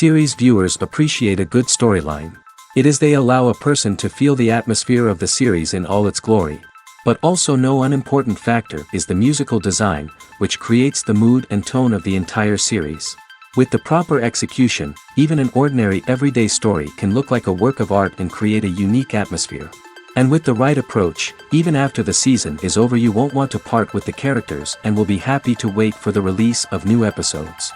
Series viewers appreciate a good storyline. It is they allow a person to feel the atmosphere of the series in all its glory. But also no unimportant factor is the musical design, which creates the mood and tone of the entire series. With the proper execution, even an ordinary everyday story can look like a work of art and create a unique atmosphere. And with the right approach, even after the season is over you won't want to part with the characters and will be happy to wait for the release of new episodes.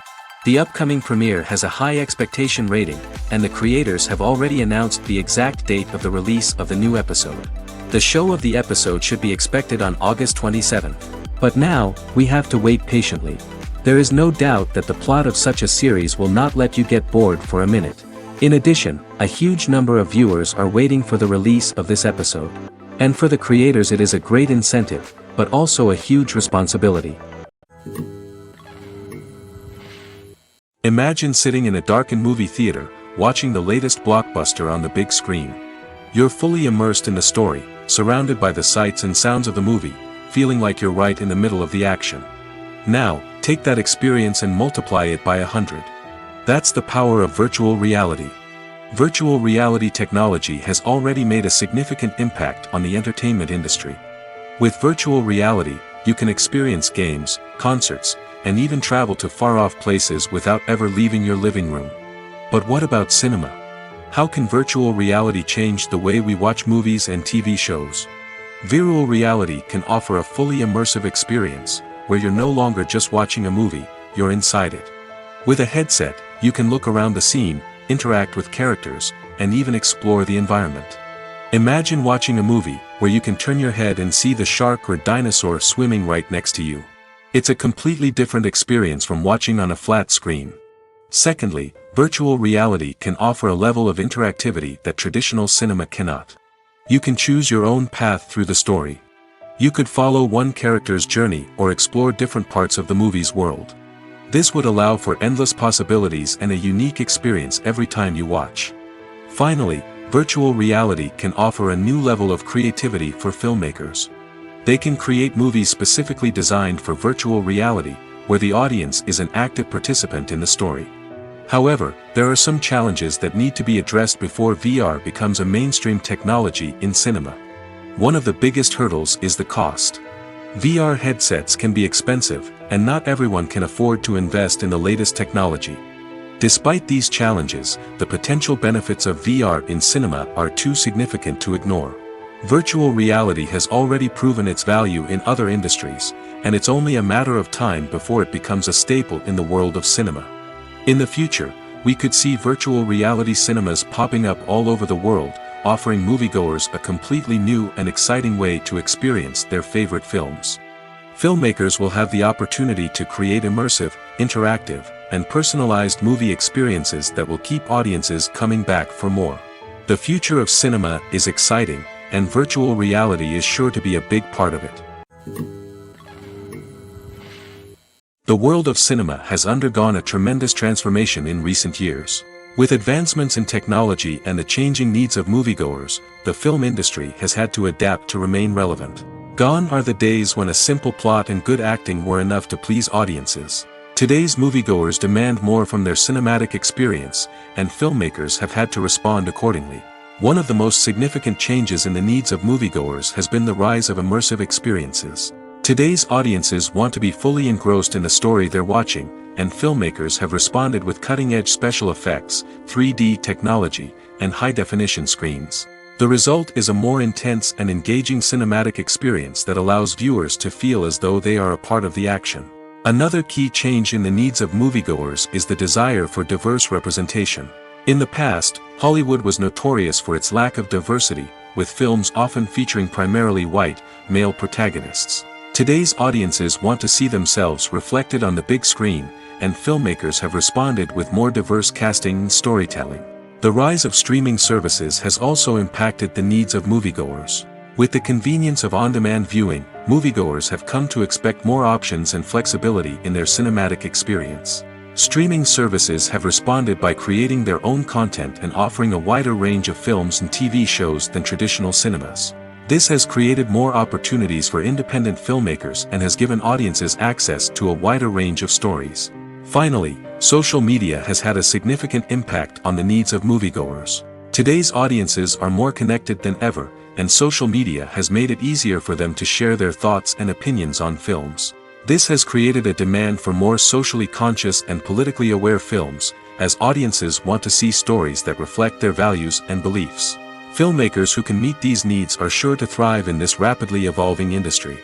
The upcoming premiere has a high expectation rating, and the creators have already announced the exact date of the release of the new episode. The show of the episode should be expected on August 27th. But now, we have to wait patiently. There is no doubt that the plot of such a series will not let you get bored for a minute. In addition, a huge number of viewers are waiting for the release of this episode. And for the creators it is a great incentive, but also a huge responsibility. Imagine sitting in a darkened movie theater, watching the latest blockbuster on the big screen. You're fully immersed in the story, surrounded by the sights and sounds of the movie, feeling like you're right in the middle of the action. Now, take that experience and multiply it by 100. That's the power of virtual reality. Virtual reality technology has already made a significant impact on the entertainment industry. With virtual reality, you can experience games, concerts, and even travel to far-off places without ever leaving your living room. But what about cinema? How can virtual reality change the way we watch movies and TV shows? Virtual reality can offer a fully immersive experience, where you're no longer just watching a movie, you're inside it. With a headset, you can look around the scene, interact with characters, and even explore the environment. Imagine watching a movie, where you can turn your head and see the shark or dinosaur swimming right next to you. It's a completely different experience from watching on a flat screen. Secondly, virtual reality can offer a level of interactivity that traditional cinema cannot. You can choose your own path through the story. You could follow one character's journey or explore different parts of the movie's world. This would allow for endless possibilities and a unique experience every time you watch. Finally, virtual reality can offer a new level of creativity for filmmakers. They can create movies specifically designed for virtual reality, where the audience is an active participant in the story. However, there are some challenges that need to be addressed before VR becomes a mainstream technology in cinema. One of the biggest hurdles is the cost. VR headsets can be expensive, and not everyone can afford to invest in the latest technology. Despite these challenges, the potential benefits of VR in cinema are too significant to ignore. Virtual reality has already proven its value in other industries, and it's only a matter of time before it becomes a staple in the world of cinema. In the future, we could see virtual reality cinemas popping up all over the world, offering moviegoers a completely new and exciting way to experience their favorite films. Filmmakers will have the opportunity to create immersive, interactive, and personalized movie experiences that will keep audiences coming back for more. The future of cinema is exciting, and virtual reality is sure to be a big part of it. The world of cinema has undergone a tremendous transformation in recent years. With advancements in technology and the changing needs of moviegoers, the film industry has had to adapt to remain relevant. Gone are the days when a simple plot and good acting were enough to please audiences. Today's moviegoers demand more from their cinematic experience, and filmmakers have had to respond accordingly. One of the most significant changes in the needs of moviegoers has been the rise of immersive experiences. Today's audiences want to be fully engrossed in the story they're watching, and filmmakers have responded with cutting-edge special effects, 3D technology, and high-definition screens. The result is a more intense and engaging cinematic experience that allows viewers to feel as though they are a part of the action. Another key change in the needs of moviegoers is the desire for diverse representation. In the past, Hollywood was notorious for its lack of diversity, with films often featuring primarily white, male protagonists. Today's audiences want to see themselves reflected on the big screen, and filmmakers have responded with more diverse casting and storytelling. The rise of streaming services has also impacted the needs of moviegoers. With the convenience of on-demand viewing, moviegoers have come to expect more options and flexibility in their cinematic experience. Streaming services have responded by creating their own content and offering a wider range of films and TV shows than traditional cinemas. This has created more opportunities for independent filmmakers and has given audiences access to a wider range of stories. Finally, social media has had a significant impact on the needs of moviegoers. Today's audiences are more connected than ever, and social media has made it easier for them to share their thoughts and opinions on films. This has created a demand for more socially conscious and politically aware films, as audiences want to see stories that reflect their values and beliefs. Filmmakers who can meet these needs are sure to thrive in this rapidly evolving industry.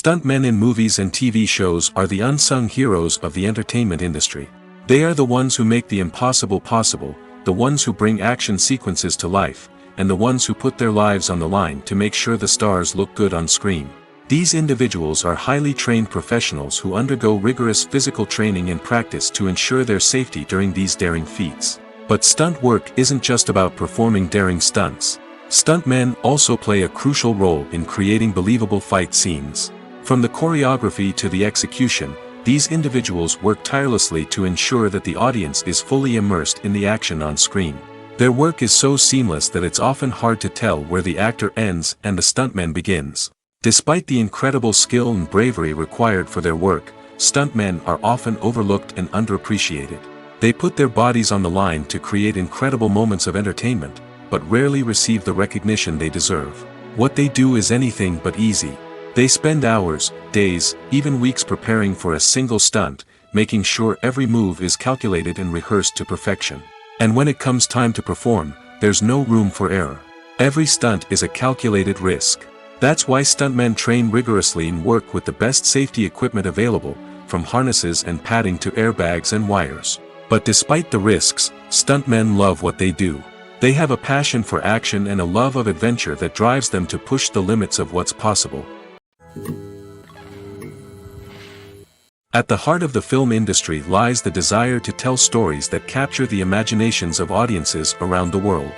Stuntmen in movies and TV shows are the unsung heroes of the entertainment industry. They are the ones who make the impossible possible, the ones who bring action sequences to life, and the ones who put their lives on the line to make sure the stars look good on screen. These individuals are highly trained professionals who undergo rigorous physical training and practice to ensure their safety during these daring feats. But stunt work isn't just about performing daring stunts. Stuntmen also play a crucial role in creating believable fight scenes. From the choreography to the execution, these individuals work tirelessly to ensure that the audience is fully immersed in the action on screen. Their work is so seamless that it's often hard to tell where the actor ends and the stuntman begins. Despite the incredible skill and bravery required for their work, stuntmen are often overlooked and underappreciated. They put their bodies on the line to create incredible moments of entertainment, but rarely receive the recognition they deserve. What they do is anything but easy. They spend hours, days, even weeks preparing for a single stunt, making sure every move is calculated and rehearsed to perfection. And when it comes time to perform, there's no room for error. Every stunt is a calculated risk. That's why stuntmen train rigorously and work with the best safety equipment available, from harnesses and padding to airbags and wires. But despite the risks, stuntmen love what they do. They have a passion for action and a love of adventure that drives them to push the limits of what's possible. At the heart of the film industry lies the desire to tell stories that capture the imaginations of audiences around the world.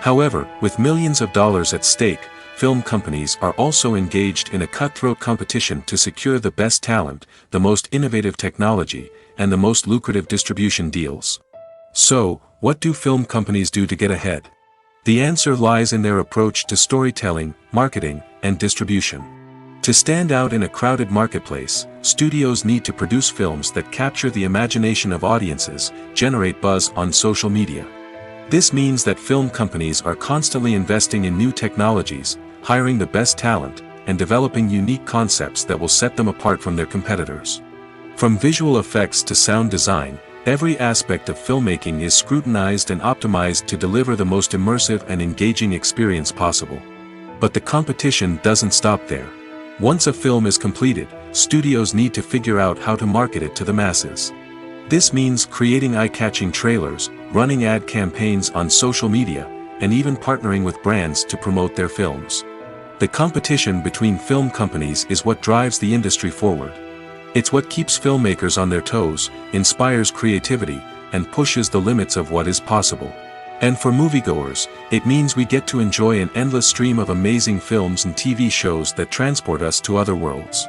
However, with millions of dollars at stake, film companies are also engaged in a cutthroat competition to secure the best talent, the most innovative technology, and the most lucrative distribution deals. So, what do film companies do to get ahead? The answer lies in their approach to storytelling, marketing, and distribution. To stand out in a crowded marketplace, studios need to produce films that capture the imagination of audiences, generate buzz on social media. This means that film companies are constantly investing in new technologies, hiring the best talent, and developing unique concepts that will set them apart from their competitors. From visual effects to sound design, every aspect of filmmaking is scrutinized and optimized to deliver the most immersive and engaging experience possible. But the competition doesn't stop there. Once a film is completed, studios need to figure out how to market it to the masses. This means creating eye-catching trailers, running ad campaigns on social media, and even partnering with brands to promote their films. The competition between film companies is what drives the industry forward. It's what keeps filmmakers on their toes, inspires creativity, and pushes the limits of what is possible. And for moviegoers, it means we get to enjoy an endless stream of amazing films and TV shows that transport us to other worlds.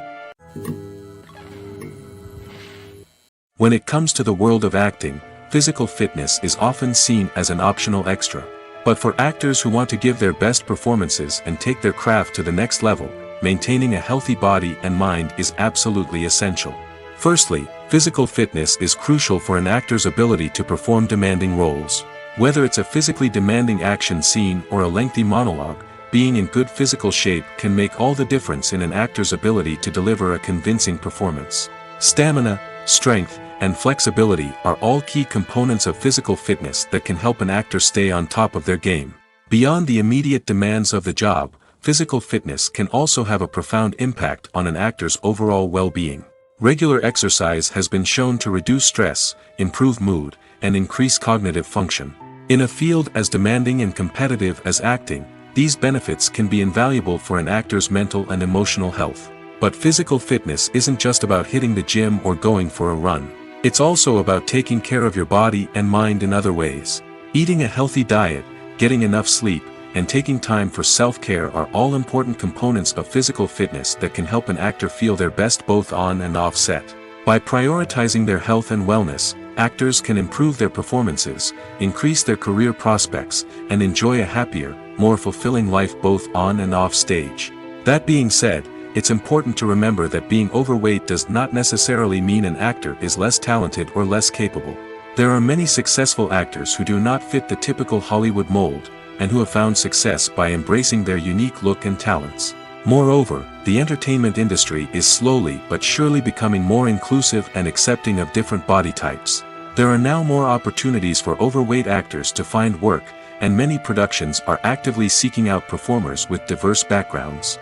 When it comes to the world of acting, physical fitness is often seen as an optional extra. But for actors who want to give their best performances and take their craft to the next level, maintaining a healthy body and mind is absolutely essential. Firstly, physical fitness is crucial for an actor's ability to perform demanding roles. Whether it's a physically demanding action scene or a lengthy monologue, being in good physical shape can make all the difference in an actor's ability to deliver a convincing performance. Stamina, strength, and flexibility are all key components of physical fitness that can help an actor stay on top of their game. Beyond the immediate demands of the job, physical fitness can also have a profound impact on an actor's overall well-being. Regular exercise has been shown to reduce stress, improve mood, and increase cognitive function. In a field as demanding and competitive as acting, these benefits can be invaluable for an actor's mental and emotional health. But physical fitness isn't just about hitting the gym or going for a run. It's also about taking care of your body and mind in other ways. Eating a healthy diet, getting enough sleep, and taking time for self-care are all important components of physical fitness that can help an actor feel their best both on and off set. By prioritizing their health and wellness, actors can improve their performances, increase their career prospects, and enjoy a happier, more fulfilling life both on and off stage. That being said, it's important to remember that being overweight does not necessarily mean an actor is less talented or less capable. There are many successful actors who do not fit the typical Hollywood mold, and who have found success by embracing their unique look and talents. Moreover, the entertainment industry is slowly but surely becoming more inclusive and accepting of different body types. There are now more opportunities for overweight actors to find work, and many productions are actively seeking out performers with diverse backgrounds.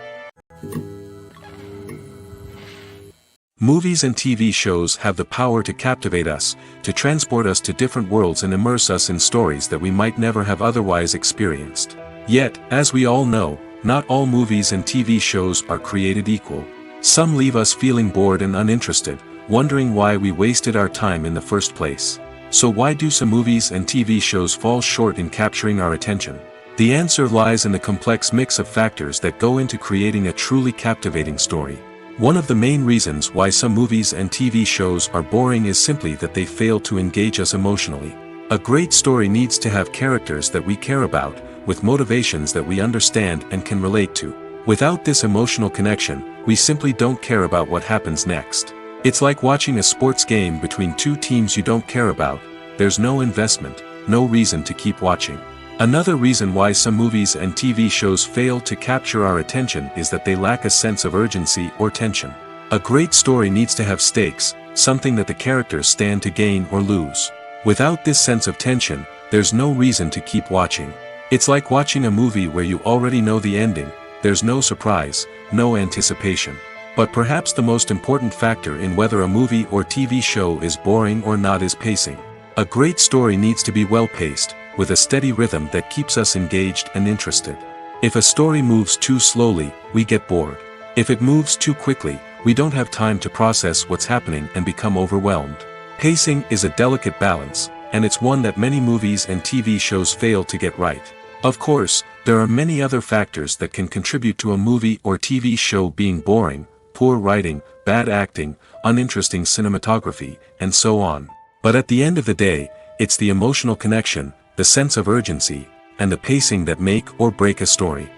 Movies and TV shows have the power to captivate us, to transport us to different worlds and immerse us in stories that we might never have otherwise experienced. Yet, as we all know, not all movies and TV shows are created equal. Some leave us feeling bored and uninterested, wondering why we wasted our time in the first place. So why do some movies and TV shows fall short in capturing our attention? The answer lies in the complex mix of factors that go into creating a truly captivating story. One of the main reasons why some movies and TV shows are boring is simply that they fail to engage us emotionally. A great story needs to have characters that we care about, with motivations that we understand and can relate to. Without this emotional connection, we simply don't care about what happens next. It's like watching a sports game between two teams you don't care about. There's no investment, no reason to keep watching. Another reason why some movies and TV shows fail to capture our attention is that they lack a sense of urgency or tension. A great story needs to have stakes, something that the characters stand to gain or lose. Without this sense of tension, there's no reason to keep watching. It's like watching a movie where you already know the ending. There's no surprise, no anticipation. But perhaps the most important factor in whether a movie or TV show is boring or not is pacing. A great story needs to be well-paced, with a steady rhythm that keeps us engaged and interested. If a story moves too slowly, we get bored. If it moves too quickly, we don't have time to process what's happening and become overwhelmed. Pacing is a delicate balance, and it's one that many movies and TV shows fail to get right. Of course, there are many other factors that can contribute to a movie or TV show being boring: poor writing, bad acting, uninteresting cinematography, and so on. But at the end of the day, it's the emotional connection, the sense of urgency, and the pacing that make or break a story.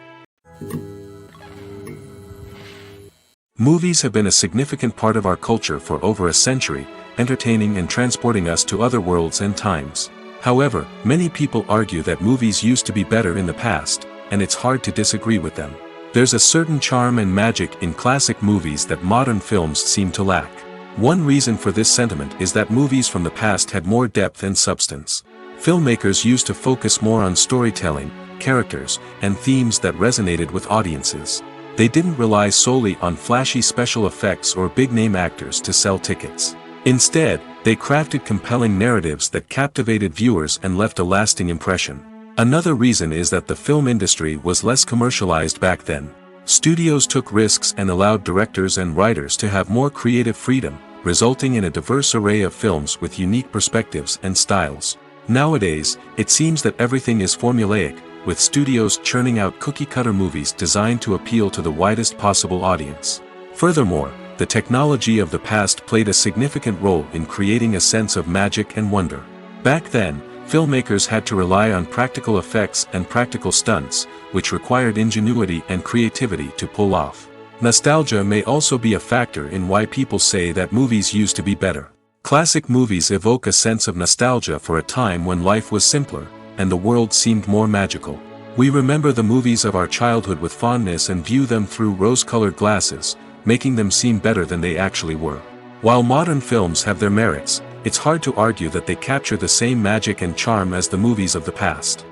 Movies have been a significant part of our culture for over a century, entertaining and transporting us to other worlds and times. However, many people argue that movies used to be better in the past, and it's hard to disagree with them. There's a certain charm and magic in classic movies that modern films seem to lack. One reason for this sentiment is that movies from the past had more depth and substance. Filmmakers used to focus more on storytelling, characters, and themes that resonated with audiences. They didn't rely solely on flashy special effects or big-name actors to sell tickets. Instead, they crafted compelling narratives that captivated viewers and left a lasting impression. Another reason is that the film industry was less commercialized back then. Studios took risks and allowed directors and writers to have more creative freedom, resulting in a diverse array of films with unique perspectives and styles. Nowadays, it seems that everything is formulaic, with studios churning out cookie-cutter movies designed to appeal to the widest possible audience. Furthermore, the technology of the past played a significant role in creating a sense of magic and wonder. Back then, filmmakers had to rely on practical effects and practical stunts, which required ingenuity and creativity to pull off. Nostalgia may also be a factor in why people say that movies used to be better. Classic movies evoke a sense of nostalgia for a time when life was simpler, and the world seemed more magical. We remember the movies of our childhood with fondness and view them through rose-colored glasses, making them seem better than they actually were. While modern films have their merits, it's hard to argue that they capture the same magic and charm as the movies of the past.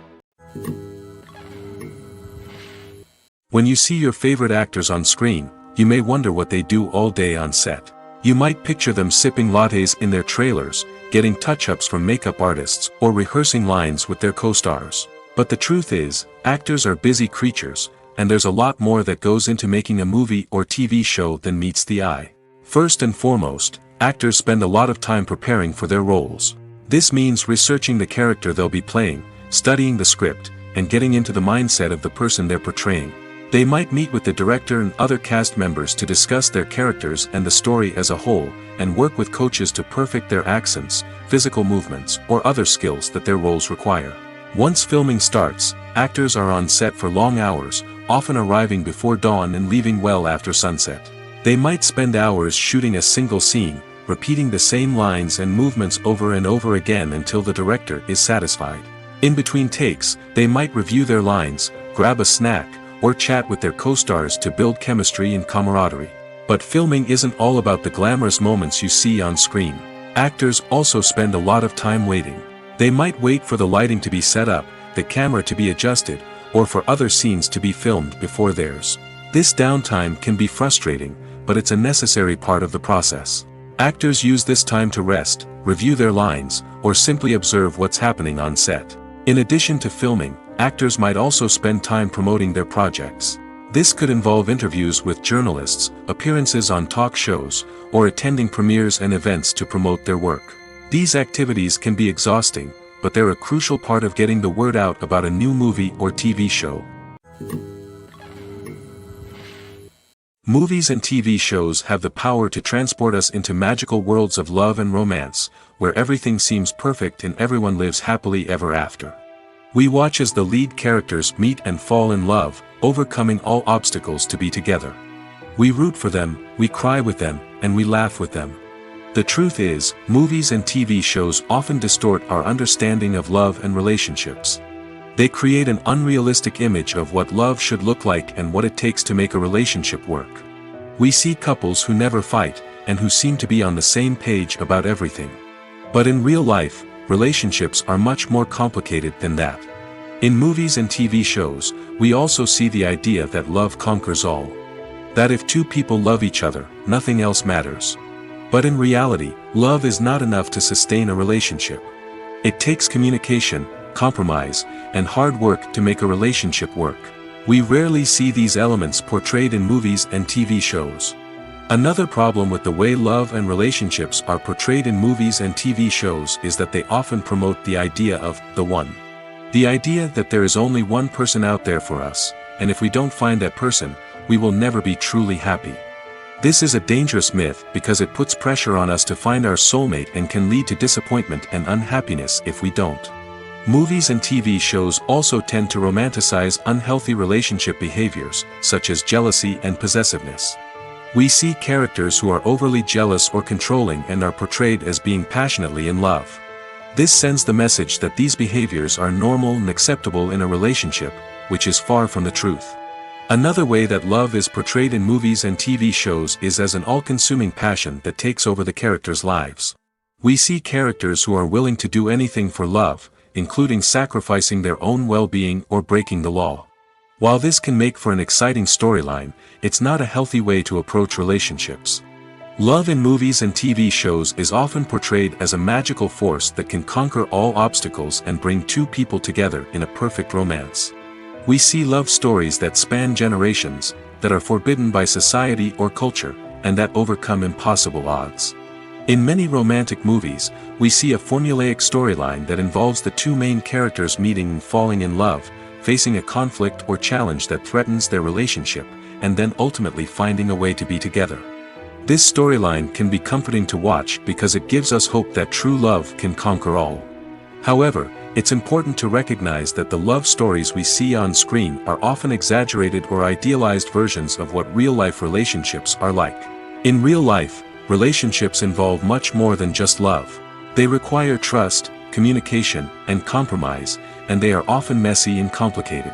When you see your favorite actors on screen, you may wonder what they do all day on set. You might picture them sipping lattes in their trailers, getting touch-ups from makeup artists, or rehearsing lines with their co-stars. But the truth is, actors are busy creatures, and there's a lot more that goes into making a movie or TV show than meets the eye. First and foremost, actors spend a lot of time preparing for their roles. This means researching the character they'll be playing, studying the script, and getting into the mindset of the person they're portraying. They might meet with the director and other cast members to discuss their characters and the story as a whole, and work with coaches to perfect their accents, physical movements, or other skills that their roles require. Once filming starts, actors are on set for long hours, often arriving before dawn and leaving well after sunset. They might spend hours shooting a single scene, repeating the same lines and movements over and over again until the director is satisfied. In between takes, they might review their lines, grab a snack, or chat with their co-stars to build chemistry and camaraderie. But filming isn't all about the glamorous moments you see on screen. Actors also spend a lot of time waiting. They might wait for the lighting to be set up, the camera to be adjusted, or for other scenes to be filmed before theirs. This downtime can be frustrating, but it's a necessary part of the process. Actors use this time to rest, review their lines, or simply observe what's happening on set. In addition to filming, actors might also spend time promoting their projects. This could involve interviews with journalists, appearances on talk shows, or attending premieres and events to promote their work. These activities can be exhausting, but they're a crucial part of getting the word out about a new movie or TV show. Movies and TV shows have the power to transport us into magical worlds of love and romance, where everything seems perfect and everyone lives happily ever after. We watch as the lead characters meet and fall in love, overcoming all obstacles to be together. We root for them, we cry with them, and we laugh with them. The truth is, movies and TV shows often distort our understanding of love and relationships. They create an unrealistic image of what love should look like and what it takes to make a relationship work. We see couples who never fight, and who seem to be on the same page about everything. But in real life, relationships are much more complicated than that. In movies and TV shows, we also see the idea that love conquers all. That if two people love each other, nothing else matters. But in reality, love is not enough to sustain a relationship. It takes communication, compromise, and hard work to make a relationship work. We rarely see these elements portrayed in movies and TV shows. Another problem with the way love and relationships are portrayed in movies and TV shows is that they often promote the idea of the one. The idea that there is only one person out there for us, and if we don't find that person, we will never be truly happy. This is a dangerous myth because it puts pressure on us to find our soulmate and can lead to disappointment and unhappiness if we don't. Movies and TV shows also tend to romanticize unhealthy relationship behaviors, such as jealousy and possessiveness. We see characters who are overly jealous or controlling and are portrayed as being passionately in love. This sends the message that these behaviors are normal and acceptable in a relationship, which is far from the truth. Another way that love is portrayed in movies and TV shows is as an all-consuming passion that takes over the characters' lives. We see characters who are willing to do anything for love, including sacrificing their own well-being or breaking the law. While this can make for an exciting storyline, it's not a healthy way to approach relationships. Love in movies and TV shows is often portrayed as a magical force that can conquer all obstacles and bring two people together in a perfect romance. We see love stories that span generations, that are forbidden by society or culture, and that overcome impossible odds. In many romantic movies, we see a formulaic storyline that involves the two main characters meeting and falling in love, facing a conflict or challenge that threatens their relationship, and then ultimately finding a way to be together. This storyline can be comforting to watch because it gives us hope that true love can conquer all. However, it's important to recognize that the love stories we see on screen are often exaggerated or idealized versions of what real-life relationships are like. In real life, relationships involve much more than just love. They require trust, communication, and compromise, and they are often messy and complicated.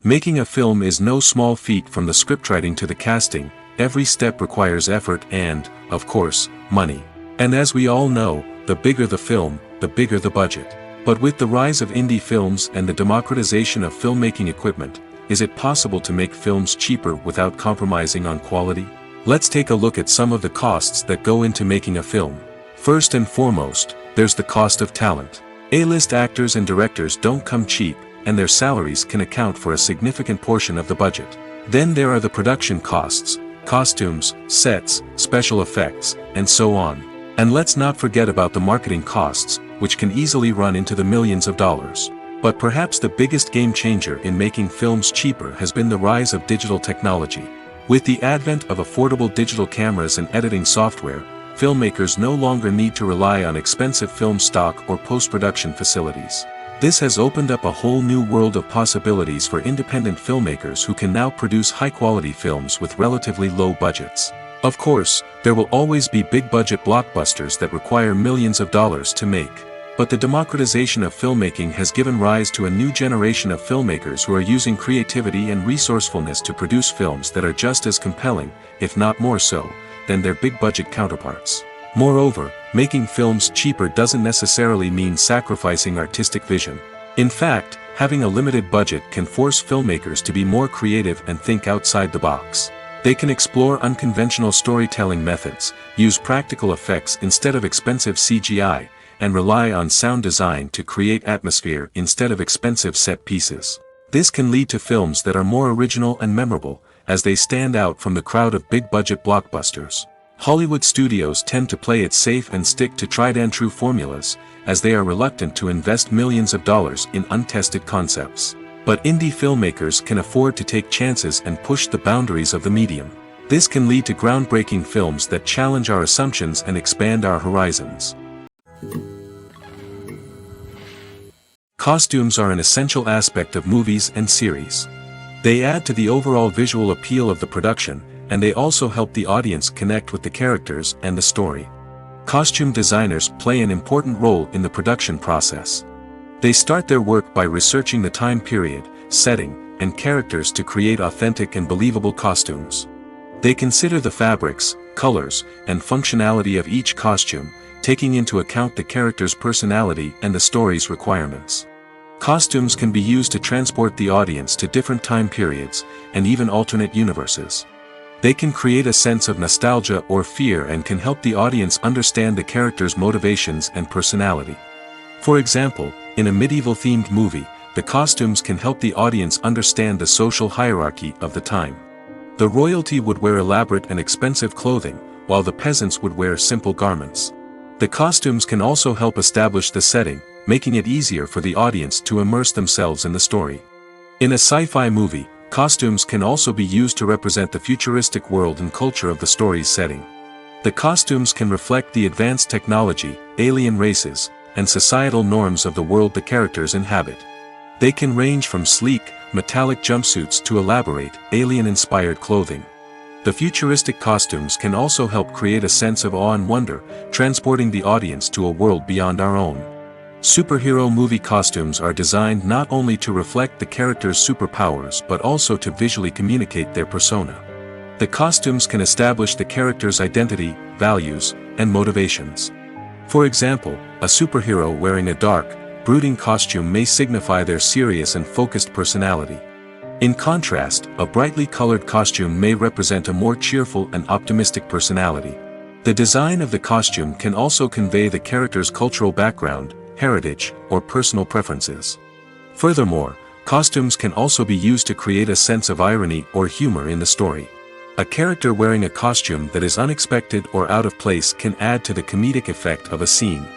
Making a film is no small feat. From the scriptwriting to the casting, every step requires effort and, of course, money. And as we all know, the bigger the film, the bigger the budget. But with the rise of indie films and the democratization of filmmaking equipment, is it possible to make films cheaper without compromising on quality? Let's take a look at some of the costs that go into making a film. First and foremost, there's the cost of talent. A-list actors and directors don't come cheap, and their salaries can account for a significant portion of the budget. Then there are the production costs, costumes, sets, special effects, and so on. And let's not forget about the marketing costs, which can easily run into the millions of dollars. But perhaps the biggest game changer in making films cheaper has been the rise of digital technology. With the advent of affordable digital cameras and editing software, filmmakers no longer need to rely on expensive film stock or post-production facilities. This has opened up a whole new world of possibilities for independent filmmakers who can now produce high-quality films with relatively low budgets. Of course, there will always be big-budget blockbusters that require millions of dollars to make. But the democratization of filmmaking has given rise to a new generation of filmmakers who are using creativity and resourcefulness to produce films that are just as compelling, if not more so, than their big-budget counterparts. Moreover, making films cheaper doesn't necessarily mean sacrificing artistic vision. In fact, having a limited budget can force filmmakers to be more creative and think outside the box. They can explore unconventional storytelling methods, use practical effects instead of expensive CGI, and rely on sound design to create atmosphere instead of expensive set pieces. This can lead to films that are more original and memorable, as they stand out from the crowd of big-budget blockbusters. Hollywood studios tend to play it safe and stick to tried-and-true formulas, as they are reluctant to invest millions of dollars in untested concepts. But indie filmmakers can afford to take chances and push the boundaries of the medium. This can lead to groundbreaking films that challenge our assumptions and expand our horizons. Costumes are an essential aspect of movies and series. They add to the overall visual appeal of the production, and they also help the audience connect with the characters and the story. Costume designers play an important role in the production process. They start their work by researching the time period, setting, and characters to create authentic and believable costumes. They consider the fabrics, colors, and functionality of each costume, taking into account the character's personality and the story's requirements. Costumes can be used to transport the audience to different time periods, and even alternate universes. They can create a sense of nostalgia or fear and can help the audience understand the character's motivations and personality. For example, in a medieval-themed movie, the costumes can help the audience understand the social hierarchy of the time. The royalty would wear elaborate and expensive clothing, while the peasants would wear simple garments. The costumes can also help establish the setting, making it easier for the audience to immerse themselves in the story. In a sci-fi movie, costumes can also be used to represent the futuristic world and culture of the story's setting. The costumes can reflect the advanced technology, alien races, and societal norms of the world the characters inhabit. They can range from sleek, metallic jumpsuits to elaborate, alien-inspired clothing. The futuristic costumes can also help create a sense of awe and wonder, transporting the audience to a world beyond our own. Superhero movie costumes are designed not only to reflect the character's superpowers but also to visually communicate their persona. The costumes can establish the character's identity, values, and motivations. For example, a superhero wearing a dark, brooding costume may signify their serious and focused personality. In contrast, a brightly colored costume may represent a more cheerful and optimistic personality. The design of the costume can also convey the character's cultural background, heritage, or personal preferences. Furthermore, costumes can also be used to create a sense of irony or humor in the story. A character wearing a costume that is unexpected or out of place can add to the comedic effect of a scene.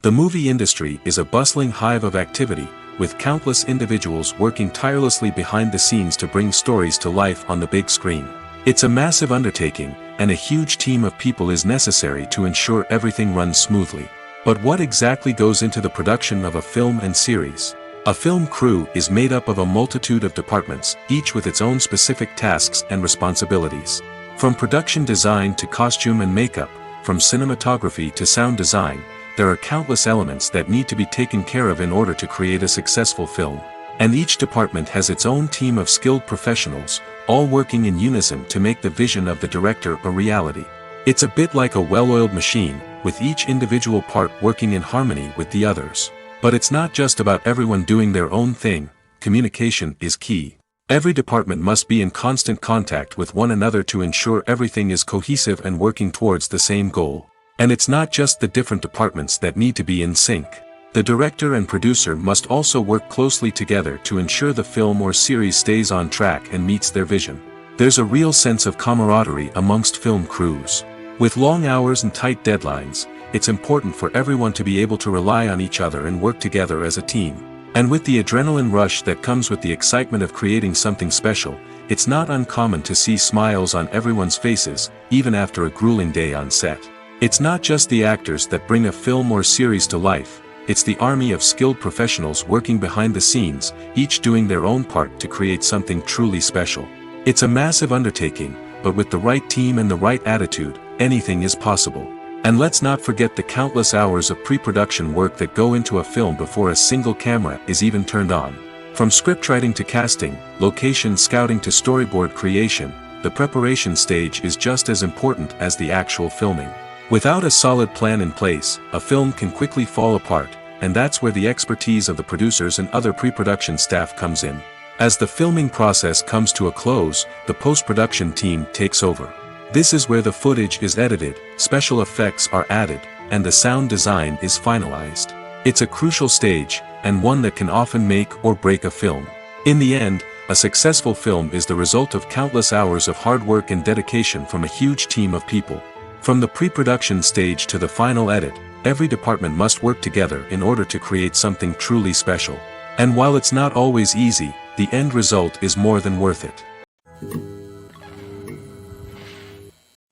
The movie industry is a bustling hive of activity, with countless individuals working tirelessly behind the scenes to bring stories to life on the big screen. It's a massive undertaking, and a huge team of people is necessary to ensure everything runs smoothly. But what exactly goes into the production of a film and series? A film crew is made up of a multitude of departments, each with its own specific tasks and responsibilities. From production design to costume and makeup, from cinematography to sound design, there are countless elements that need to be taken care of in order to create a successful film. And each department has its own team of skilled professionals, all working in unison to make the vision of the director a reality. It's a bit like a well-oiled machine, with each individual part working in harmony with the others. But it's not just about everyone doing their own thing. Communication is key. Every department must be in constant contact with one another to ensure everything is cohesive and working towards the same goal. And it's not just the different departments that need to be in sync. The director and producer must also work closely together to ensure the film or series stays on track and meets their vision. There's a real sense of camaraderie amongst film crews. With long hours and tight deadlines, it's important for everyone to be able to rely on each other and work together as a team. And with the adrenaline rush that comes with the excitement of creating something special, it's not uncommon to see smiles on everyone's faces, even after a grueling day on set. It's not just the actors that bring a film or series to life, it's the army of skilled professionals working behind the scenes, each doing their own part to create something truly special. It's a massive undertaking, but with the right team and the right attitude, anything is possible. And let's not forget the countless hours of pre-production work that go into a film before a single camera is even turned on. From scriptwriting to casting, location scouting to storyboard creation, the preparation stage is just as important as the actual filming. Without a solid plan in place, a film can quickly fall apart, and that's where the expertise of the producers and other pre-production staff comes in. As the filming process comes to a close, the post-production team takes over. This is where the footage is edited, special effects are added, and the sound design is finalized. It's a crucial stage, and one that can often make or break a film. In the end, a successful film is the result of countless hours of hard work and dedication from a huge team of people. From the pre-production stage to the final edit, every department must work together in order to create something truly special. And while it's not always easy, the end result is more than worth it.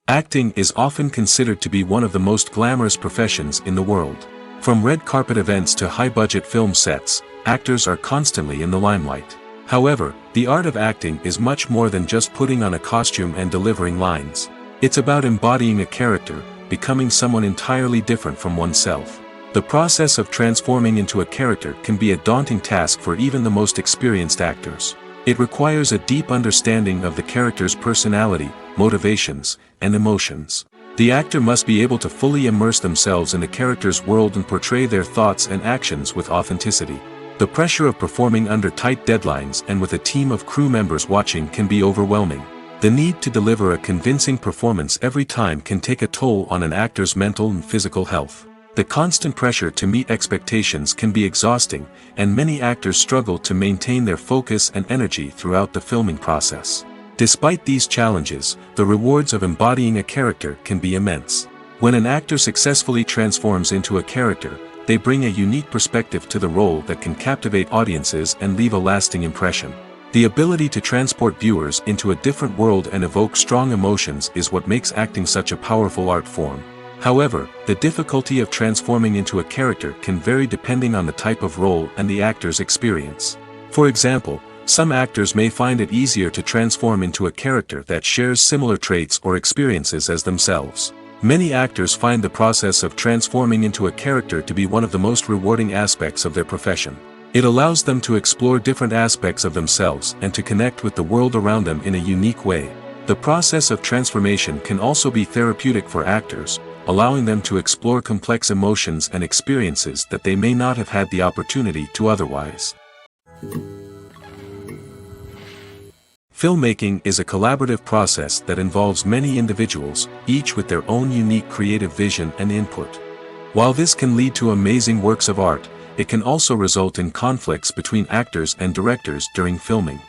Acting is often considered to be one of the most glamorous professions in the world. From red carpet events to high-budget film sets, actors are constantly in the limelight. However, the art of acting is much more than just putting on a costume and delivering lines. It's about embodying a character, becoming someone entirely different from oneself. The process of transforming into a character can be a daunting task for even the most experienced actors. It requires a deep understanding of the character's personality, motivations, and emotions. The actor must be able to fully immerse themselves in the character's world and portray their thoughts and actions with authenticity. The pressure of performing under tight deadlines and with a team of crew members watching can be overwhelming. The need to deliver a convincing performance every time can take a toll on an actor's mental and physical health. The constant pressure to meet expectations can be exhausting, and many actors struggle to maintain their focus and energy throughout the filming process. Despite these challenges, the rewards of embodying a character can be immense. When an actor successfully transforms into a character, they bring a unique perspective to the role that can captivate audiences and leave a lasting impression. The ability to transport viewers into a different world and evoke strong emotions is what makes acting such a powerful art form. However, the difficulty of transforming into a character can vary depending on the type of role and the actor's experience. For example, some actors may find it easier to transform into a character that shares similar traits or experiences as themselves. Many actors find the process of transforming into a character to be one of the most rewarding aspects of their profession. It allows them to explore different aspects of themselves and to connect with the world around them in a unique way. The process of transformation can also be therapeutic for actors, allowing them to explore complex emotions and experiences that they may not have had the opportunity to otherwise. Filmmaking is a collaborative process that involves many individuals, each with their own unique creative vision and input. While this can lead to amazing works of art, it can also result in conflicts between actors and directors during filming.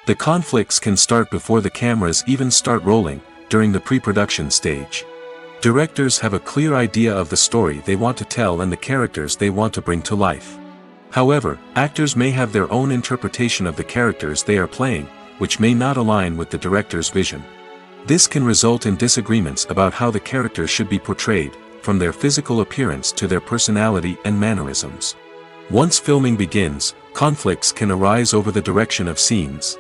The conflicts can start before the cameras even start rolling, during the pre-production stage. Directors have a clear idea of the story they want to tell and the characters they want to bring to life. However, actors may have their own interpretation of the characters they are playing, which may not align with the director's vision. This can result in disagreements about how the characters should be portrayed, from their physical appearance to their personality and mannerisms. Once filming begins, conflicts can arise over the direction of scenes.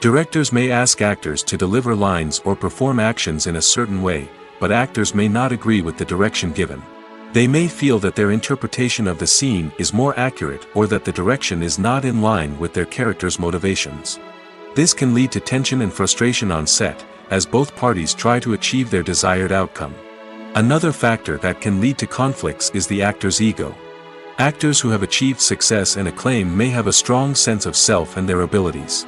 Directors may ask actors to deliver lines or perform actions in a certain way, but actors may not agree with the direction given. They may feel that their interpretation of the scene is more accurate or that the direction is not in line with their character's motivations. This can lead to tension and frustration on set, as both parties try to achieve their desired outcome. Another factor that can lead to conflicts is the actor's ego. Actors who have achieved success and acclaim may have a strong sense of self and their abilities.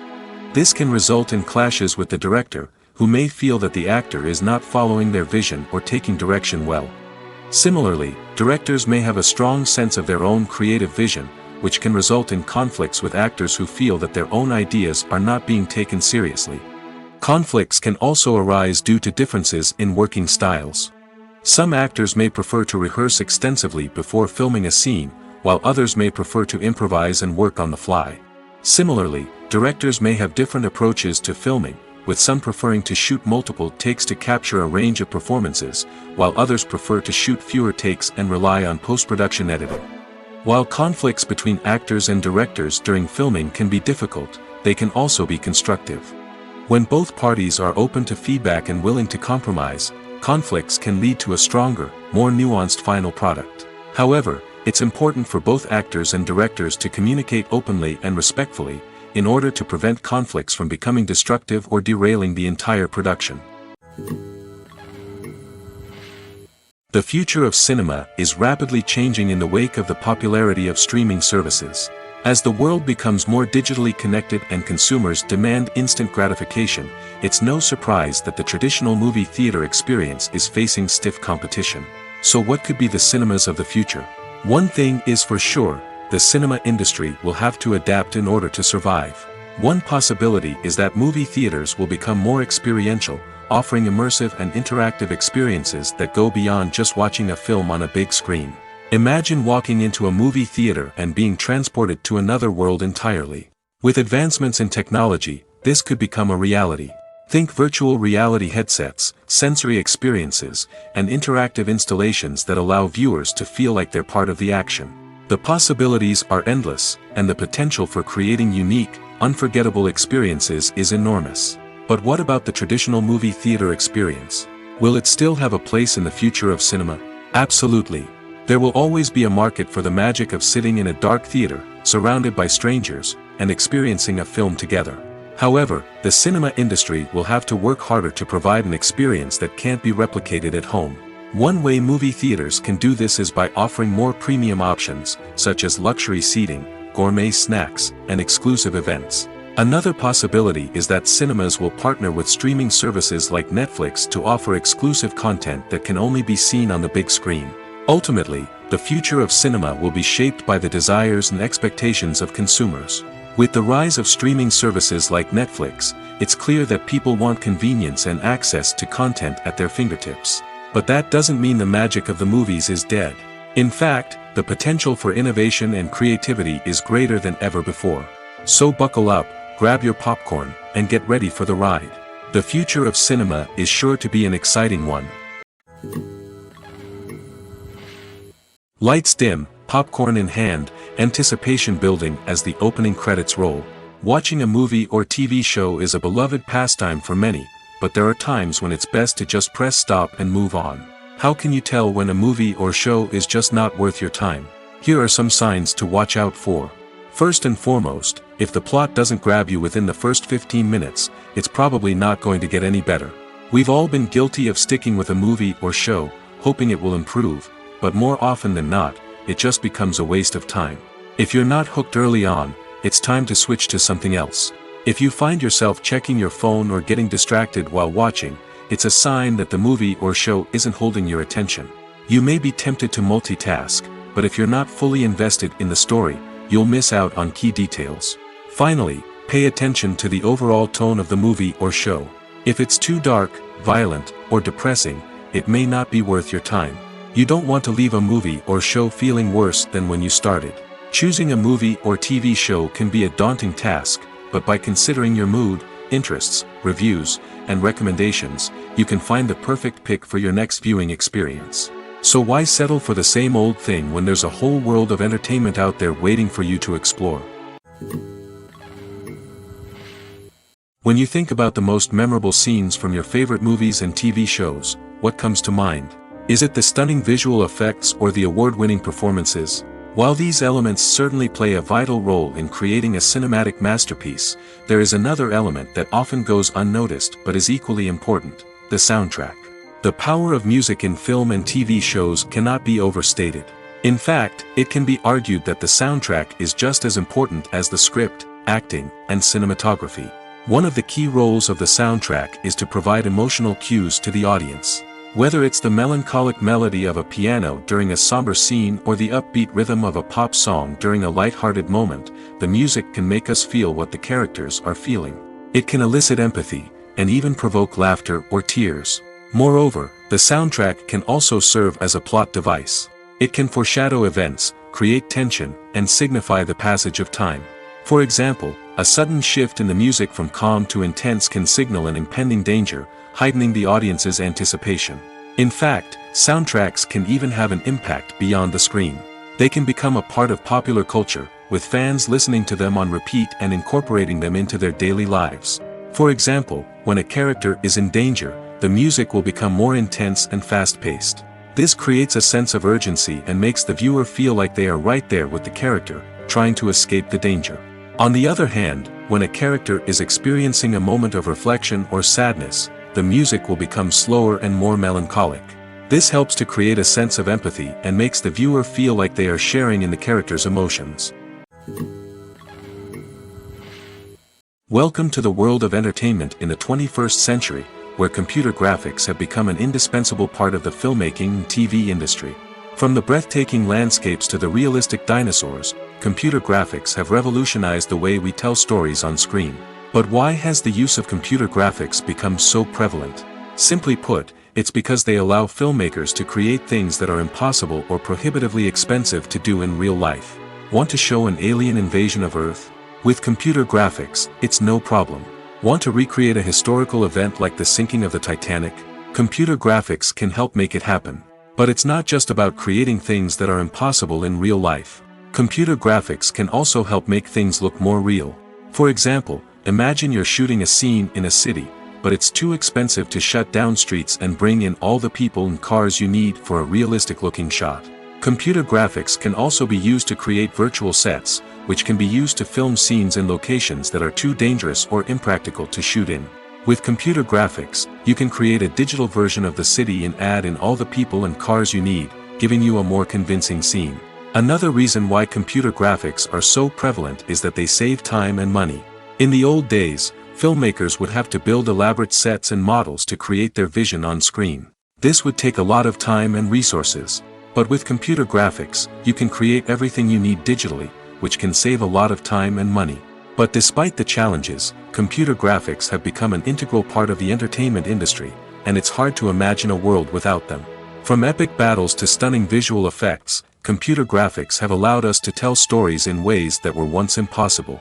This can result in clashes with the director, who may feel that the actor is not following their vision or taking direction well. Similarly, directors may have a strong sense of their own creative vision, which can result in conflicts with actors who feel that their own ideas are not being taken seriously. Conflicts can also arise due to differences in working styles. Some actors may prefer to rehearse extensively before filming a scene, while others may prefer to improvise and work on the fly. Similarly, directors may have different approaches to filming, with some preferring to shoot multiple takes to capture a range of performances, while others prefer to shoot fewer takes and rely on post-production editing. While conflicts between actors and directors during filming can be difficult, they can also be constructive. When both parties are open to feedback and willing to compromise, conflicts can lead to a stronger, more nuanced final product. However, it's important for both actors and directors to communicate openly and respectfully, in order to prevent conflicts from becoming destructive or derailing the entire production. The future of cinema is rapidly changing in the wake of the popularity of streaming services. As the world becomes more digitally connected and consumers demand instant gratification, it's no surprise that the traditional movie theater experience is facing stiff competition. So what could be the cinemas of the future? One thing is for sure, the cinema industry will have to adapt in order to survive. One possibility is that movie theaters will become more experiential, offering immersive and interactive experiences that go beyond just watching a film on a big screen. Imagine walking into a movie theater and being transported to another world entirely. With advancements in technology, this could become a reality. Think virtual reality headsets, sensory experiences, and interactive installations that allow viewers to feel like they're part of the action. The possibilities are endless, and the potential for creating unique, unforgettable experiences is enormous. But what about the traditional movie theater experience? Will it still have a place in the future of cinema? Absolutely. There will always be a market for the magic of sitting in a dark theater, surrounded by strangers, and experiencing a film together. However, the cinema industry will have to work harder to provide an experience that can't be replicated at home. One way movie theaters can do this is by offering more premium options, such as luxury seating, gourmet snacks, and exclusive events. Another possibility is that cinemas will partner with streaming services like Netflix to offer exclusive content that can only be seen on the big screen. Ultimately, the future of cinema will be shaped by the desires and expectations of consumers. With the rise of streaming services like Netflix, it's clear that people want convenience and access to content at their fingertips. But that doesn't mean the magic of the movies is dead. In fact, the potential for innovation and creativity is greater than ever before. So buckle up, grab your popcorn, and get ready for the ride. The future of cinema is sure to be an exciting one. Lights dim, popcorn in hand, anticipation building as the opening credits roll. Watching a movie or TV show is a beloved pastime for many, but there are times when it's best to just press stop and move on. How can you tell when a movie or show is just not worth your time? Here are some signs to watch out for. First and foremost, if the plot doesn't grab you within the first 15 minutes, it's probably not going to get any better. We've all been guilty of sticking with a movie or show, hoping it will improve, but more often than not, it just becomes a waste of time. If you're not hooked early on, it's time to switch to something else. If you find yourself checking your phone or getting distracted while watching, it's a sign that the movie or show isn't holding your attention. You may be tempted to multitask, but if you're not fully invested in the story, you'll miss out on key details. Finally, pay attention to the overall tone of the movie or show. If it's too dark, violent, or depressing, it may not be worth your time. You don't want to leave a movie or show feeling worse than when you started. Choosing a movie or TV show can be a daunting task, but by considering your mood, interests, reviews, and recommendations, you can find the perfect pick for your next viewing experience. So why settle for the same old thing when there's a whole world of entertainment out there waiting for you to explore? When you think about the most memorable scenes from your favorite movies and TV shows, what comes to mind? Is it the stunning visual effects or the award-winning performances? While these elements certainly play a vital role in creating a cinematic masterpiece, there is another element that often goes unnoticed but is equally important: the soundtrack. The power of music in film and TV shows cannot be overstated. In fact, it can be argued that the soundtrack is just as important as the script, acting, and cinematography. One of the key roles of the soundtrack is to provide emotional cues to the audience. Whether it's the melancholic melody of a piano during a somber scene or the upbeat rhythm of a pop song during a lighthearted moment, the music can make us feel what the characters are feeling. It can elicit empathy, and even provoke laughter or tears. Moreover, the soundtrack can also serve as a plot device. It can foreshadow events, create tension, and signify the passage of time. For example, a sudden shift in the music from calm to intense can signal an impending danger, heightening the audience's anticipation. In fact, soundtracks can even have an impact beyond the screen. They can become a part of popular culture, with fans listening to them on repeat and incorporating them into their daily lives. For example, when a character is in danger, the music will become more intense and fast-paced. This creates a sense of urgency and makes the viewer feel like they are right there with the character, trying to escape the danger. On the other hand, when a character is experiencing a moment of reflection or sadness, the music will become slower and more melancholic. This helps to create a sense of empathy and makes the viewer feel like they are sharing in the character's emotions. Welcome to the world of entertainment in the 21st century, where computer graphics have become an indispensable part of the filmmaking and TV industry. From the breathtaking landscapes to the realistic dinosaurs, computer graphics have revolutionized the way we tell stories on screen. But why has the use of computer graphics become so prevalent? Simply put, it's because they allow filmmakers to create things that are impossible or prohibitively expensive to do in real life. Want to show an alien invasion of Earth? With computer graphics, it's no problem. Want to recreate a historical event like the sinking of the Titanic? Computer graphics can help make it happen. But it's not just about creating things that are impossible in real life. Computer graphics can also help make things look more real. For example, imagine you're shooting a scene in a city, but it's too expensive to shut down streets and bring in all the people and cars you need for a realistic-looking shot. Computer graphics can also be used to create virtual sets, which can be used to film scenes in locations that are too dangerous or impractical to shoot in. With computer graphics, you can create a digital version of the city and add in all the people and cars you need, giving you a more convincing scene. Another reason why computer graphics are so prevalent is that they save time and money. In the old days, filmmakers would have to build elaborate sets and models to create their vision on screen. This would take a lot of time and resources. But with computer graphics, you can create everything you need digitally, which can save a lot of time and money. But despite the challenges, computer graphics have become an integral part of the entertainment industry, and it's hard to imagine a world without them. From epic battles to stunning visual effects, computer graphics have allowed us to tell stories in ways that were once impossible.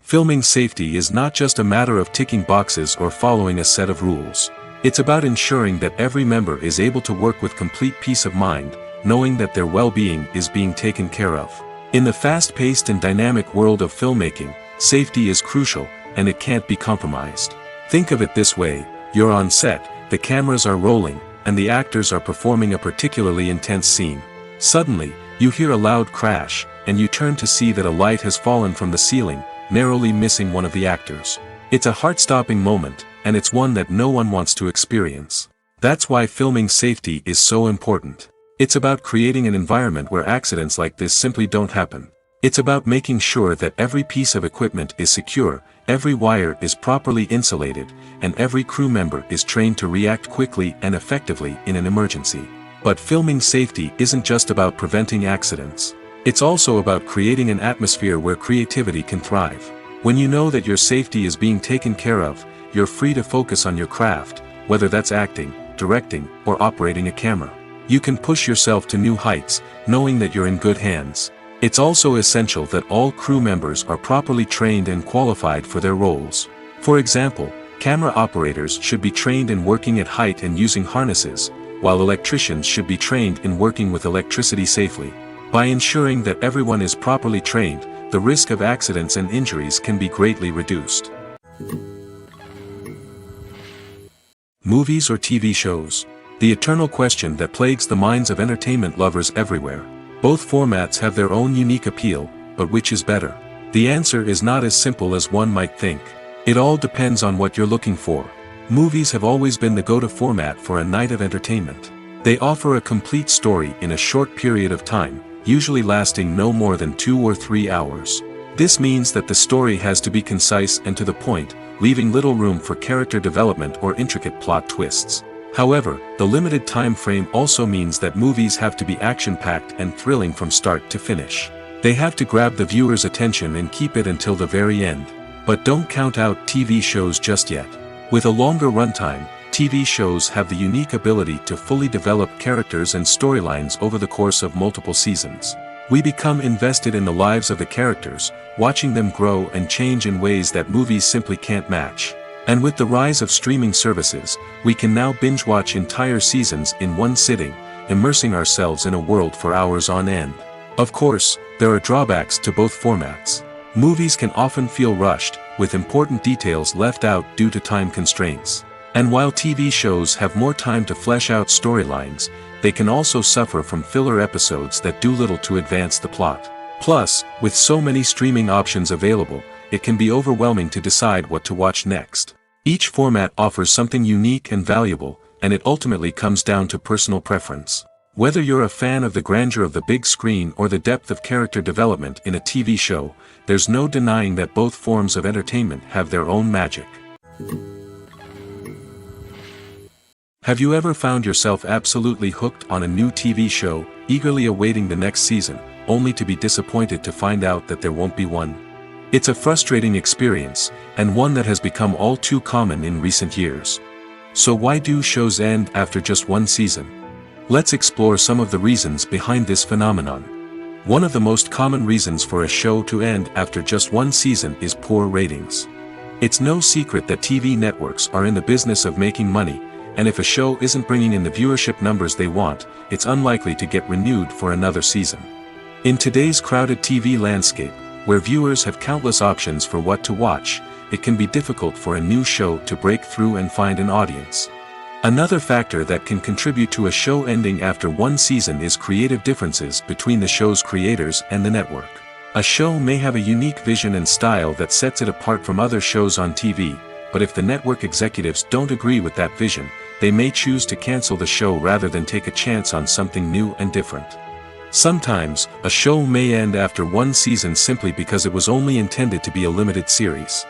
Filming safety is not just a matter of ticking boxes or following a set of rules. It's about ensuring that every member is able to work with complete peace of mind, knowing that their well-being is being taken care of. In the fast-paced and dynamic world of filmmaking, safety is crucial, and it can't be compromised. Think of it this way: you're on set, the cameras are rolling, and the actors are performing a particularly intense scene. Suddenly, you hear a loud crash, and you turn to see that a light has fallen from the ceiling, narrowly missing one of the actors. It's a heart-stopping moment, and it's one that no one wants to experience. That's why filming safety is so important. It's about creating an environment where accidents like this simply don't happen. It's about making sure that every piece of equipment is secure, every wire is properly insulated, and every crew member is trained to react quickly and effectively in an emergency. But filming safety isn't just about preventing accidents. It's also about creating an atmosphere where creativity can thrive. When you know that your safety is being taken care of, you're free to focus on your craft, whether that's acting, directing, or operating a camera. You can push yourself to new heights, knowing that you're in good hands. It's also essential that all crew members are properly trained and qualified for their roles. For example, camera operators should be trained in working at height and using harnesses, while electricians should be trained in working with electricity safely. By ensuring that everyone is properly trained, the risk of accidents and injuries can be greatly reduced. Movies or TV shows? The eternal question that plagues the minds of entertainment lovers everywhere. Both formats have their own unique appeal, but which is better? The answer is not as simple as one might think. It all depends on what you're looking for. Movies have always been the go-to format for a night of entertainment. They offer a complete story in a short period of time, usually lasting no more than 2 or 3 hours. This means that the story has to be concise and to the point, leaving little room for character development or intricate plot twists. However, the limited time frame also means that movies have to be action-packed and thrilling from start to finish. They have to grab the viewer's attention and keep it until the very end. But don't count out TV shows just yet. With a longer runtime, TV shows have the unique ability to fully develop characters and storylines over the course of multiple seasons. We become invested in the lives of the characters, watching them grow and change in ways that movies simply can't match. And with the rise of streaming services, we can now binge-watch entire seasons in one sitting, immersing ourselves in a world for hours on end. Of course, there are drawbacks to both formats. Movies can often feel rushed, with important details left out due to time constraints. And while TV shows have more time to flesh out storylines, they can also suffer from filler episodes that do little to advance the plot. Plus, with so many streaming options available, it can be overwhelming to decide what to watch next. Each format offers something unique and valuable, and it ultimately comes down to personal preference. Whether you're a fan of the grandeur of the big screen or the depth of character development in a TV show, there's no denying that both forms of entertainment have their own magic. Have you ever found yourself absolutely hooked on a new TV show, eagerly awaiting the next season, only to be disappointed to find out that there won't be one? It's a frustrating experience, and one that has become all too common in recent years. So why do shows end after just one season? Let's explore some of the reasons behind this phenomenon. One of the most common reasons for a show to end after just one season is poor ratings. It's no secret that TV networks are in the business of making money, and if a show isn't bringing in the viewership numbers they want, it's unlikely to get renewed for another season. In today's crowded TV landscape, where viewers have countless options for what to watch, it can be difficult for a new show to break through and find an audience. Another factor that can contribute to a show ending after one season is creative differences between the show's creators and the network. A show may have a unique vision and style that sets it apart from other shows on TV, but if the network executives don't agree with that vision, they may choose to cancel the show rather than take a chance on something new and different. Sometimes, a show may end after one season simply because it was only intended to be a limited series.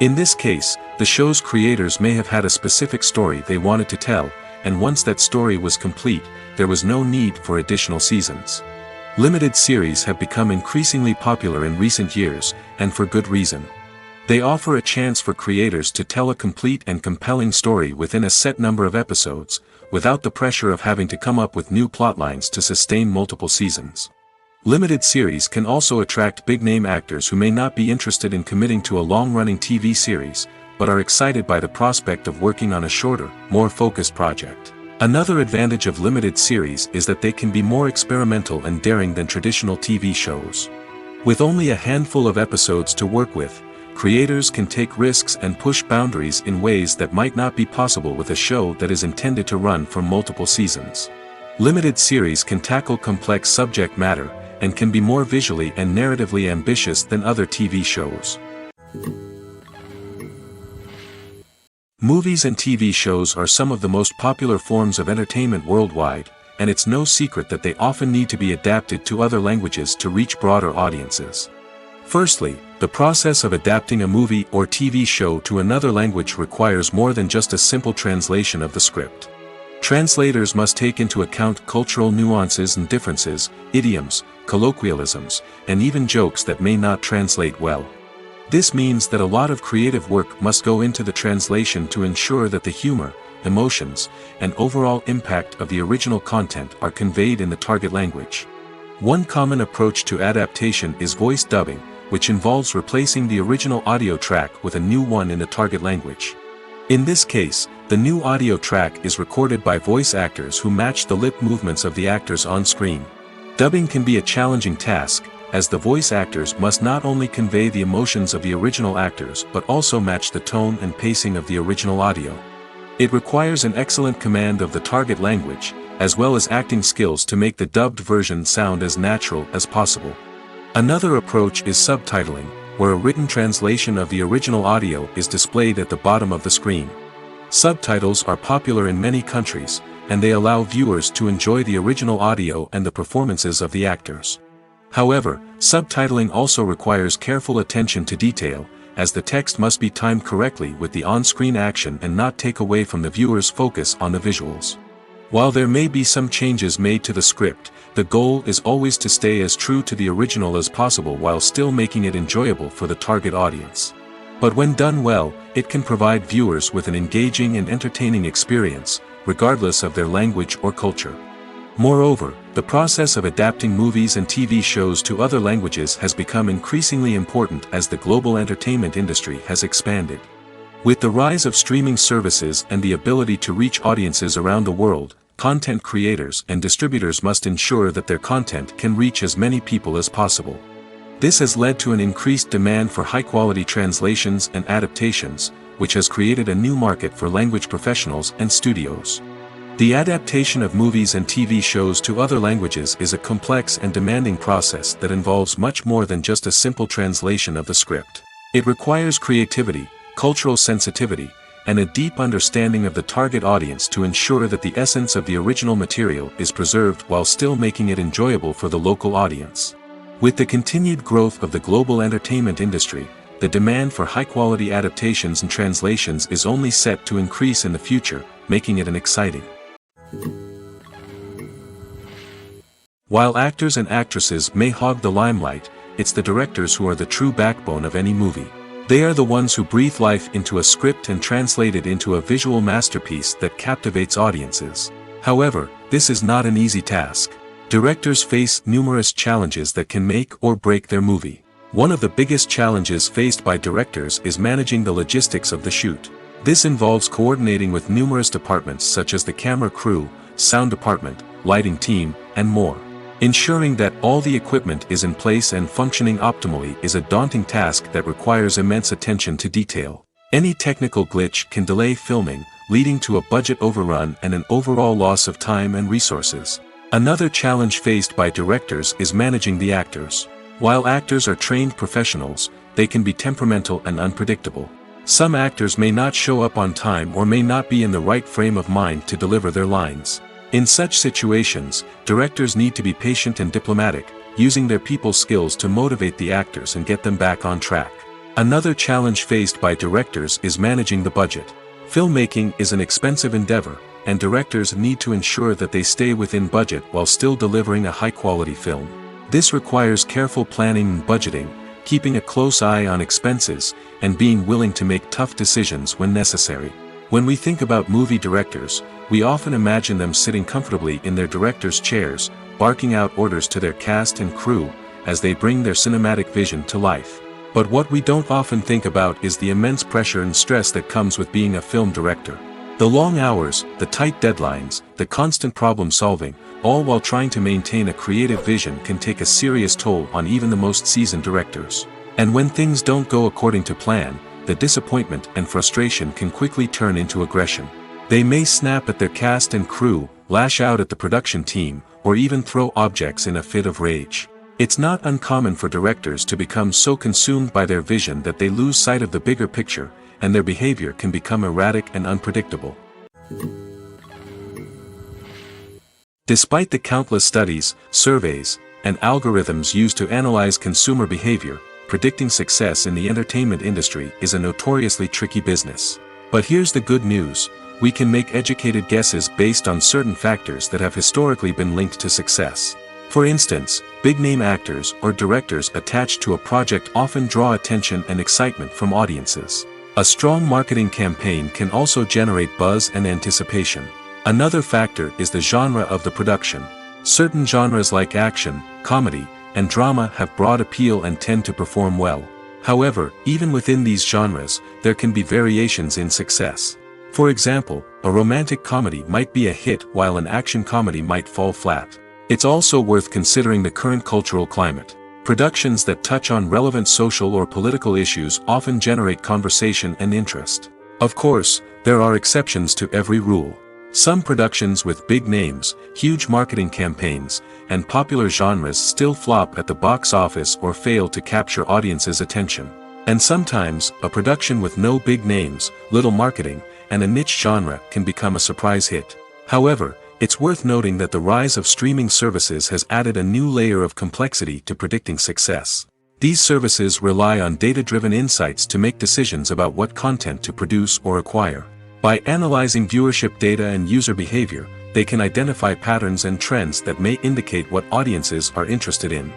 In this case, the show's creators may have had a specific story they wanted to tell, and once that story was complete, there was no need for additional seasons. Limited series have become increasingly popular in recent years, and for good reason. They offer a chance for creators to tell a complete and compelling story within a set number of episodes, without the pressure of having to come up with new plotlines to sustain multiple seasons. Limited series can also attract big-name actors who may not be interested in committing to a long-running TV series, but are excited by the prospect of working on a shorter, more focused project. Another advantage of limited series is that they can be more experimental and daring than traditional TV shows. With only a handful of episodes to work with, creators can take risks and push boundaries in ways that might not be possible with a show that is intended to run for multiple seasons. Limited series can tackle complex subject matter, and can be more visually and narratively ambitious than other TV shows. Movies and TV shows are some of the most popular forms of entertainment worldwide, and it's no secret that they often need to be adapted to other languages to reach broader audiences. Firstly, the process of adapting a movie or TV show to another language requires more than just a simple translation of the script. Translators must take into account cultural nuances and differences, idioms, colloquialisms, and even jokes that may not translate well. This means that a lot of creative work must go into the translation to ensure that the humor, emotions, and overall impact of the original content are conveyed in the target language. One common approach to adaptation is voice dubbing, which involves replacing the original audio track with a new one in the target language. In this case, the new audio track is recorded by voice actors who match the lip movements of the actors on screen. Dubbing can be a challenging task, as the voice actors must not only convey the emotions of the original actors but also match the tone and pacing of the original audio. It requires an excellent command of the target language, as well as acting skills to make the dubbed version sound as natural as possible. Another approach is subtitling, where a written translation of the original audio is displayed at the bottom of the screen. Subtitles are popular in many countries, and they allow viewers to enjoy the original audio and the performances of the actors. However, subtitling also requires careful attention to detail, as the text must be timed correctly with the on-screen action and not take away from the viewer's focus on the visuals. While there may be some changes made to the script, the goal is always to stay as true to the original as possible while still making it enjoyable for the target audience. But when done well, it can provide viewers with an engaging and entertaining experience, regardless of their language or culture. Moreover, the process of adapting movies and TV shows to other languages has become increasingly important as the global entertainment industry has expanded. With the rise of streaming services and the ability to reach audiences around the world, content creators and distributors must ensure that their content can reach as many people as possible. This has led to an increased demand for high-quality translations and adaptations, which has created a new market for language professionals and studios. The adaptation of movies and TV shows to other languages is a complex and demanding process that involves much more than just a simple translation of the script. It requires creativity, cultural sensitivity, and a deep understanding of the target audience to ensure that the essence of the original material is preserved while still making it enjoyable for the local audience. With the continued growth of the global entertainment industry, the demand for high-quality adaptations and translations is only set to increase in the future, making it an exciting. While actors and actresses may hog the limelight, it's the directors who are the true backbone of any movie. They are the ones who breathe life into a script and translate it into a visual masterpiece that captivates audiences. However, this is not an easy task. Directors face numerous challenges that can make or break their movie. One of the biggest challenges faced by directors is managing the logistics of the shoot. This involves coordinating with numerous departments such as the camera crew, sound department, lighting team, and more. Ensuring that all the equipment is in place and functioning optimally is a daunting task that requires immense attention to detail. Any technical glitch can delay filming, leading to a budget overrun and an overall loss of time and resources. Another challenge faced by directors is managing the actors. While actors are trained professionals, they can be temperamental and unpredictable. Some actors may not show up on time or may not be in the right frame of mind to deliver their lines. In such situations, directors need to be patient and diplomatic, using their people skills to motivate the actors and get them back on track. Another challenge faced by directors is managing the budget. Filmmaking is an expensive endeavor, and directors need to ensure that they stay within budget while still delivering a high-quality film. This requires careful planning and budgeting, keeping a close eye on expenses, and being willing to make tough decisions when necessary. When we think about movie directors, we often imagine them sitting comfortably in their director's chairs, barking out orders to their cast and crew, as they bring their cinematic vision to life. But what we don't often think about is the immense pressure and stress that comes with being a film director. The long hours, the tight deadlines, the constant problem solving, all while trying to maintain a creative vision can take a serious toll on even the most seasoned directors. And when things don't go according to plan, the disappointment and frustration can quickly turn into aggression. They may snap at their cast and crew, lash out at the production team, or even throw objects in a fit of rage. It's not uncommon for directors to become so consumed by their vision that they lose sight of the bigger picture, and their behavior can become erratic and unpredictable. Despite the countless studies, surveys, and algorithms used to analyze consumer behavior, predicting success in the entertainment industry is a notoriously tricky business. But here's the good news: we can make educated guesses based on certain factors that have historically been linked to success. For instance, big-name actors or directors attached to a project often draw attention and excitement from audiences. A strong marketing campaign can also generate buzz and anticipation. Another factor is the genre of the production. Certain genres like action, comedy, and drama have broad appeal and tend to perform well. However, even within these genres, there can be variations in success. For example, a romantic comedy might be a hit while an action comedy might fall flat. It's also worth considering the current cultural climate. Productions that touch on relevant social or political issues often generate conversation and interest. Of course, there are exceptions to every rule. Some productions with big names, huge marketing campaigns, and popular genres still flop at the box office or fail to capture audiences' attention. And sometimes, a production with no big names, little marketing, and a niche genre can become a surprise hit. However, it's worth noting that the rise of streaming services has added a new layer of complexity to predicting success. These services rely on data-driven insights to make decisions about what content to produce or acquire. By analyzing viewership data and user behavior, they can identify patterns and trends that may indicate what audiences are interested in.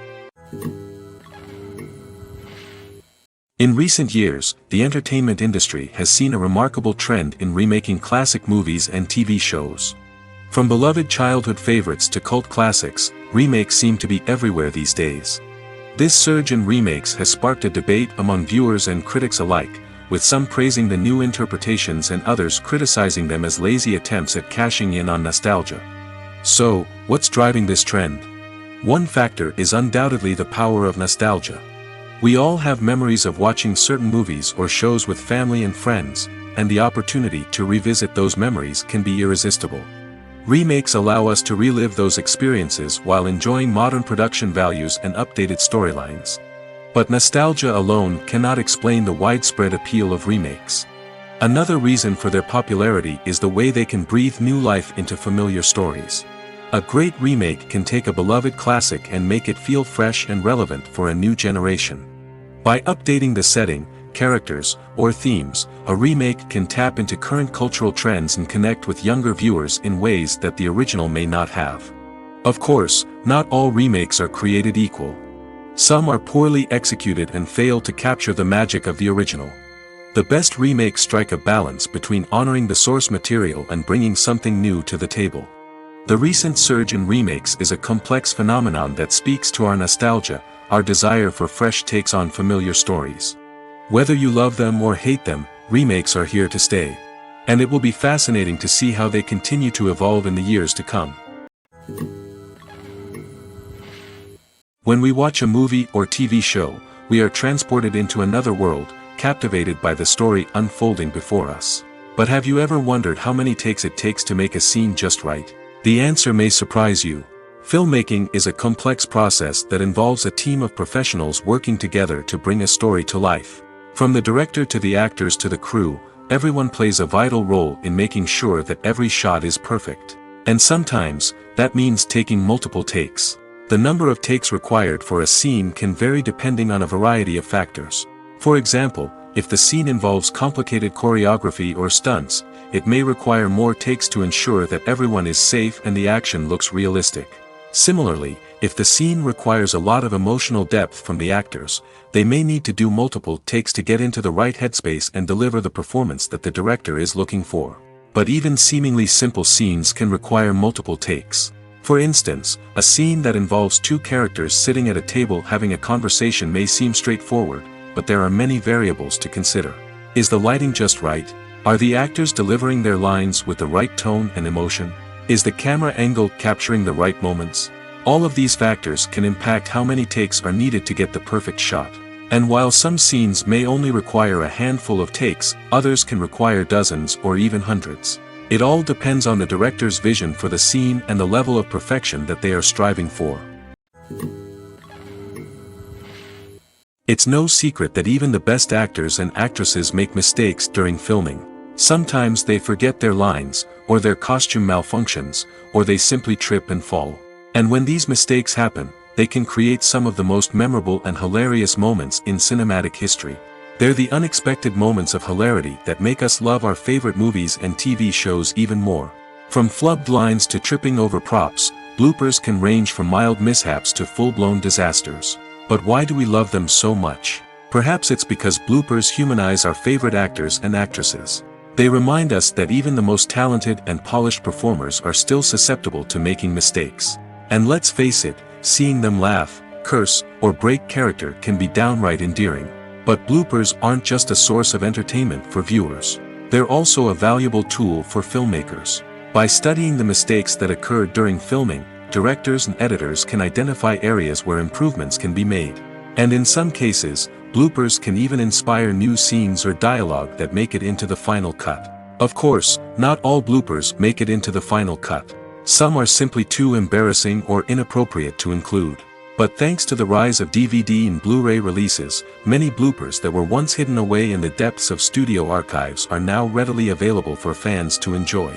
In recent years, the entertainment industry has seen a remarkable trend in remaking classic movies and TV shows. From beloved childhood favorites to cult classics, remakes seem to be everywhere these days. This surge in remakes has sparked a debate among viewers and critics alike, with some praising the new interpretations and others criticizing them as lazy attempts at cashing in on nostalgia. So, what's driving this trend? One factor is undoubtedly the power of nostalgia. We all have memories of watching certain movies or shows with family and friends, and the opportunity to revisit those memories can be irresistible. Remakes allow us to relive those experiences while enjoying modern production values and updated storylines. But nostalgia alone cannot explain the widespread appeal of remakes. Another reason for their popularity is the way they can breathe new life into familiar stories. A great remake can take a beloved classic and make it feel fresh and relevant for a new generation. By updating the setting, characters, or themes, a remake can tap into current cultural trends and connect with younger viewers in ways that the original may not have. Of course, not all remakes are created equal. Some are poorly executed and fail to capture the magic of the original. The best remakes strike a balance between honoring the source material and bringing something new to the table. The recent surge in remakes is a complex phenomenon that speaks to our nostalgia, our desire for fresh takes on familiar stories. Whether you love them or hate them, remakes are here to stay. And it will be fascinating to see how they continue to evolve in the years to come. When we watch a movie or TV show, we are transported into another world, captivated by the story unfolding before us. But have you ever wondered how many takes it takes to make a scene just right? The answer may surprise you. Filmmaking is a complex process that involves a team of professionals working together to bring a story to life. From the director to the actors to the crew, everyone plays a vital role in making sure that every shot is perfect. And sometimes, that means taking multiple takes. The number of takes required for a scene can vary depending on a variety of factors. For example, if the scene involves complicated choreography or stunts, it may require more takes to ensure that everyone is safe and the action looks realistic. Similarly, if the scene requires a lot of emotional depth from the actors, they may need to do multiple takes to get into the right headspace and deliver the performance that the director is looking for. But even seemingly simple scenes can require multiple takes. For instance, a scene that involves two characters sitting at a table having a conversation may seem straightforward, but there are many variables to consider. Is the lighting just right? Are the actors delivering their lines with the right tone and emotion? Is the camera angle capturing the right moments? All of these factors can impact how many takes are needed to get the perfect shot. And while some scenes may only require a handful of takes, others can require dozens or even hundreds. It all depends on the director's vision for the scene and the level of perfection that they are striving for. It's no secret that even the best actors and actresses make mistakes during filming. Sometimes they forget their lines, or their costume malfunctions, or they simply trip and fall. And when these mistakes happen, they can create some of the most memorable and hilarious moments in cinematic history. They're the unexpected moments of hilarity that make us love our favorite movies and TV shows even more. From flubbed lines to tripping over props, bloopers can range from mild mishaps to full-blown disasters. But why do we love them so much? Perhaps it's because bloopers humanize our favorite actors and actresses. They remind us that even the most talented and polished performers are still susceptible to making mistakes. And let's face it, seeing them laugh, curse, or break character can be downright endearing. But bloopers aren't just a source of entertainment for viewers. They're also a valuable tool for filmmakers. By studying the mistakes that occurred during filming, directors and editors can identify areas where improvements can be made. And in some cases, bloopers can even inspire new scenes or dialogue that make it into the final cut. Of course, not all bloopers make it into the final cut. Some are simply too embarrassing or inappropriate to include. But thanks to the rise of DVD and Blu-ray releases, many bloopers that were once hidden away in the depths of studio archives are now readily available for fans to enjoy.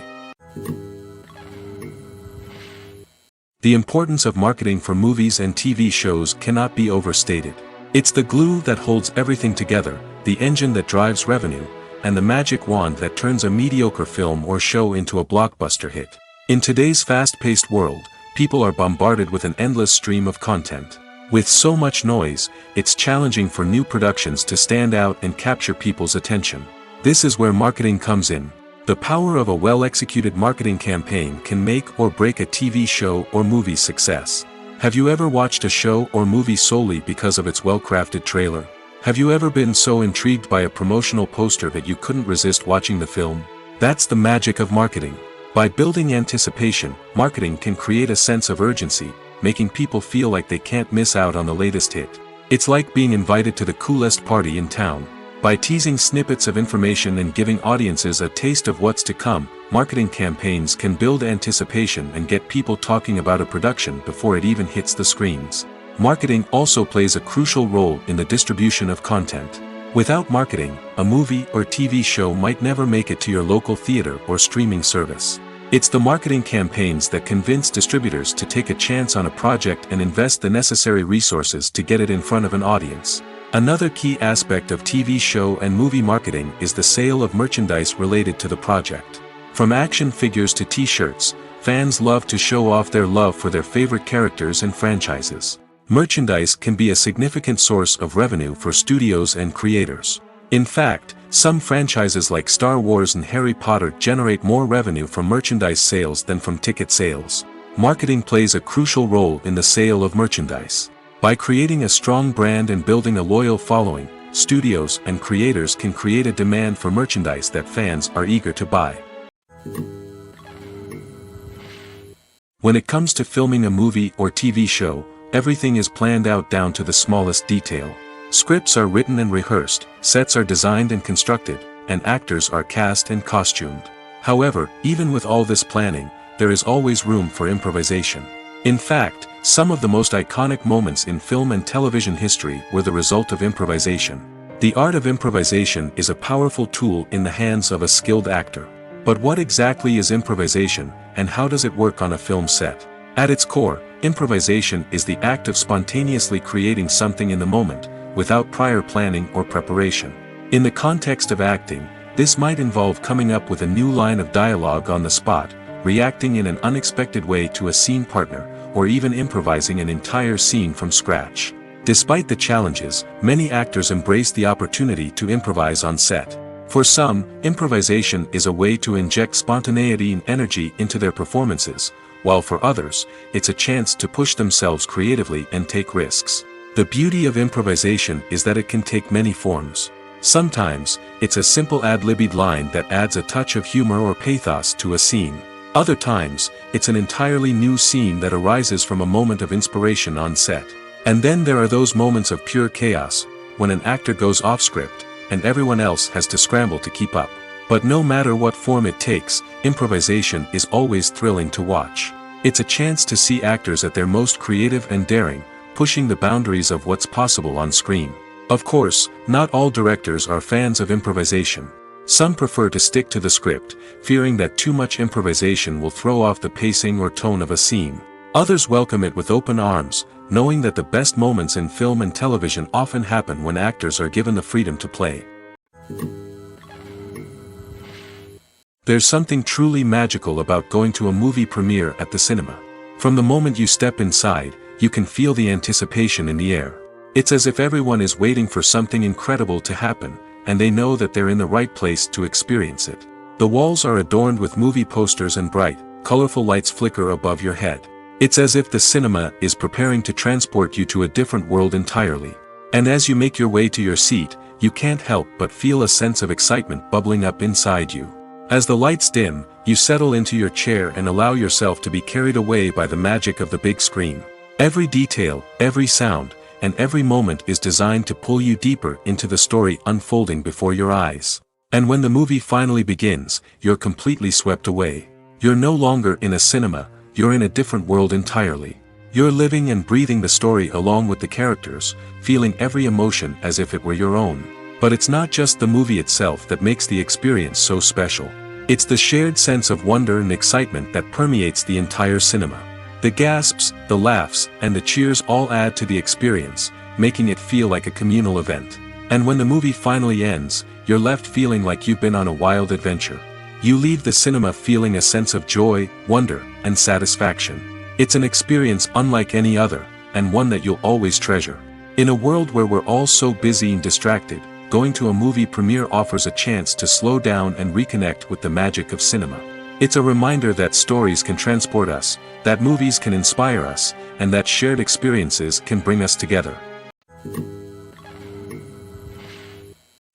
The importance of marketing for movies and TV shows cannot be overstated. It's the glue that holds everything together, the engine that drives revenue, and the magic wand that turns a mediocre film or show into a blockbuster hit. In today's fast-paced world, people are bombarded with an endless stream of content. With so much noise, it's challenging for new productions to stand out and capture people's attention. This is where marketing comes in. The power of a well-executed marketing campaign can make or break a TV show or movie's success. Have you ever watched a show or movie solely because of its well-crafted trailer? Have you ever been so intrigued by a promotional poster that you couldn't resist watching the film? That's the magic of marketing. By building anticipation, marketing can create a sense of urgency, making people feel like they can't miss out on the latest hit. It's like being invited to the coolest party in town. By teasing snippets of information and giving audiences a taste of what's to come, marketing campaigns can build anticipation and get people talking about a production before it even hits the screens. Marketing also plays a crucial role in the distribution of content. Without marketing, a movie or TV show might never make it to your local theater or streaming service. It's the marketing campaigns that convince distributors to take a chance on a project and invest the necessary resources to get it in front of an audience. Another key aspect of TV show and movie marketing is the sale of merchandise related to the project. From action figures to t-shirts, fans love to show off their love for their favorite characters and franchises. Merchandise can be a significant source of revenue for studios and creators. In fact, some franchises like Star Wars and Harry Potter generate more revenue from merchandise sales than from ticket sales. Marketing plays a crucial role in the sale of merchandise. By creating a strong brand and building a loyal following, studios and creators can create a demand for merchandise that fans are eager to buy. When it comes to filming a movie or TV show, everything is planned out down to the smallest detail. Scripts are written and rehearsed, sets are designed and constructed, and actors are cast and costumed. However, even with all this planning, there is always room for improvisation. In fact, some of the most iconic moments in film and television history were the result of improvisation. The art of improvisation is a powerful tool in the hands of a skilled actor. But what exactly is improvisation, and how does it work on a film set? At its core, improvisation is the act of spontaneously creating something in the moment, without prior planning or preparation. In the context of acting, this might involve coming up with a new line of dialogue on the spot, reacting in an unexpected way to a scene partner, or even improvising an entire scene from scratch. Despite the challenges, many actors embrace the opportunity to improvise on set. For some, improvisation is a way to inject spontaneity and energy into their performances, while for others, it's a chance to push themselves creatively and take risks. The beauty of improvisation is that it can take many forms. Sometimes, it's a simple ad-libbed line that adds a touch of humor or pathos to a scene. Other times, it's an entirely new scene that arises from a moment of inspiration on set. And then there are those moments of pure chaos, when an actor goes off script, and everyone else has to scramble to keep up. But no matter what form it takes, improvisation is always thrilling to watch. It's a chance to see actors at their most creative and daring, pushing the boundaries of what's possible on screen. Of course, not all directors are fans of improvisation. Some prefer to stick to the script, fearing that too much improvisation will throw off the pacing or tone of a scene. Others welcome it with open arms, knowing that the best moments in film and television often happen when actors are given the freedom to play. There's something truly magical about going to a movie premiere at the cinema. From the moment you step inside, you can feel the anticipation in the air. It's as if everyone is waiting for something incredible to happen, and they know that they're in the right place to experience it. The walls are adorned with movie posters and bright, colorful lights flicker above your head. It's as if the cinema is preparing to transport you to a different world entirely. And as you make your way to your seat, you can't help but feel a sense of excitement bubbling up inside you. As the lights dim, you settle into your chair and allow yourself to be carried away by the magic of the big screen. Every detail, every sound, and every moment is designed to pull you deeper into the story unfolding before your eyes. And when the movie finally begins, you're completely swept away. You're no longer in a cinema, you're in a different world entirely. You're living and breathing the story along with the characters, feeling every emotion as if it were your own. But it's not just the movie itself that makes the experience so special. It's the shared sense of wonder and excitement that permeates the entire cinema. The gasps, the laughs, and the cheers all add to the experience, making it feel like a communal event. And when the movie finally ends, you're left feeling like you've been on a wild adventure. You leave the cinema feeling a sense of joy, wonder, and satisfaction. It's an experience unlike any other, and one that you'll always treasure. In a world where we're all so busy and distracted, going to a movie premiere offers a chance to slow down and reconnect with the magic of cinema. It's a reminder that stories can transport us, that movies can inspire us, and that shared experiences can bring us together.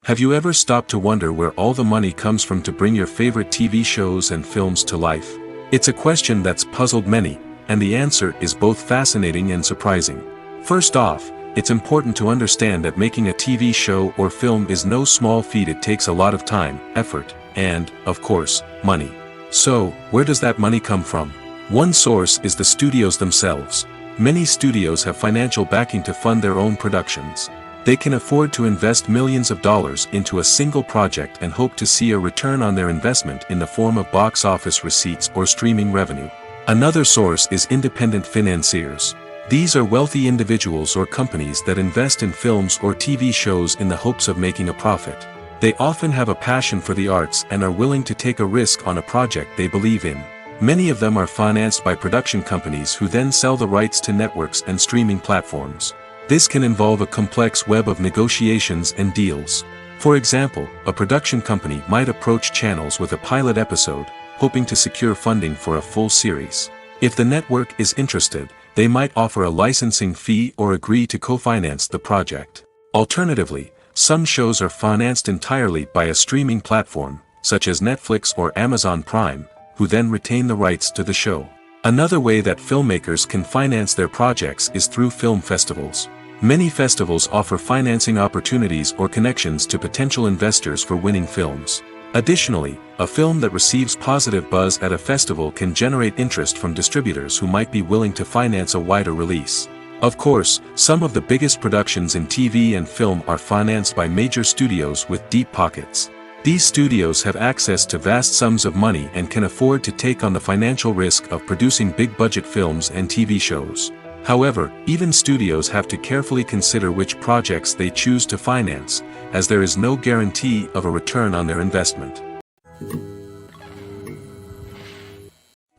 Have you ever stopped to wonder where all the money comes from to bring your favorite TV shows and films to life? It's a question that's puzzled many, and the answer is both fascinating and surprising. First off, it's important to understand that making a TV show or film is no small feat. It takes a lot of time, effort, and, of course, money. So, where does that money come from? One source is the studios themselves. Many studios have financial backing to fund their own productions. They can afford to invest millions of dollars into a single project and hope to see a return on their investment in the form of box office receipts or streaming revenue. Another source is independent financiers. These are wealthy individuals or companies that invest in films or TV shows in the hopes of making a profit. They often have a passion for the arts and are willing to take a risk on a project they believe in. Many of them are financed by production companies who then sell the rights to networks and streaming platforms. This can involve a complex web of negotiations and deals. For example, a production company might approach channels with a pilot episode, hoping to secure funding for a full series. If the network is interested, they might offer a licensing fee or agree to co-finance the project. Alternatively, some shows are financed entirely by a streaming platform, such as Netflix or Amazon Prime, who then retain the rights to the show. Another way that filmmakers can finance their projects is through film festivals. Many festivals offer financing opportunities or connections to potential investors for winning films. Additionally, a film that receives positive buzz at a festival can generate interest from distributors who might be willing to finance a wider release. Of course, some of the biggest productions in TV and film are financed by major studios with deep pockets. These studios have access to vast sums of money and can afford to take on the financial risk of producing big-budget films and TV shows. However, even studios have to carefully consider which projects they choose to finance, as there is no guarantee of a return on their investment.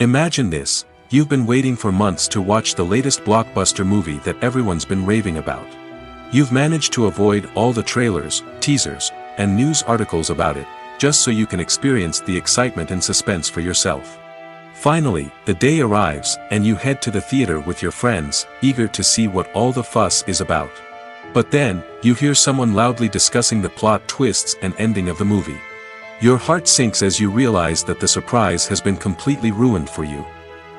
Imagine this. You've been waiting for months to watch the latest blockbuster movie that everyone's been raving about. You've managed to avoid all the trailers, teasers, and news articles about it, just so you can experience the excitement and suspense for yourself. Finally, the day arrives, and you head to the theater with your friends, eager to see what all the fuss is about. But then, you hear someone loudly discussing the plot twists and ending of the movie. Your heart sinks as you realize that the surprise has been completely ruined for you.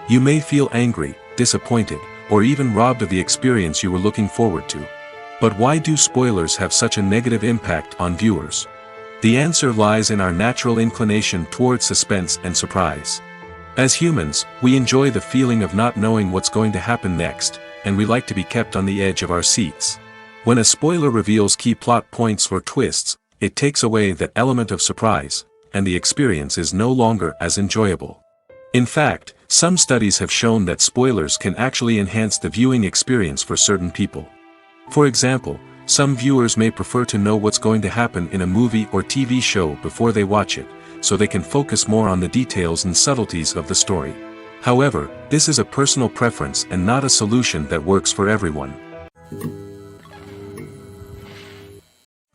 You may feel angry, disappointed, or even robbed of the experience you were looking forward to. But why do spoilers have such a negative impact on viewers? The answer lies in our natural inclination towards suspense and surprise. As humans, we enjoy the feeling of not knowing what's going to happen next, and we like to be kept on the edge of our seats. When a spoiler reveals key plot points or twists, it takes away that element of surprise, and the experience is no longer as enjoyable. In fact, some studies have shown that spoilers can actually enhance the viewing experience for certain people. For example, some viewers may prefer to know what's going to happen in a movie or TV show before they watch it, so they can focus more on the details and subtleties of the story. However, this is a personal preference and not a solution that works for everyone.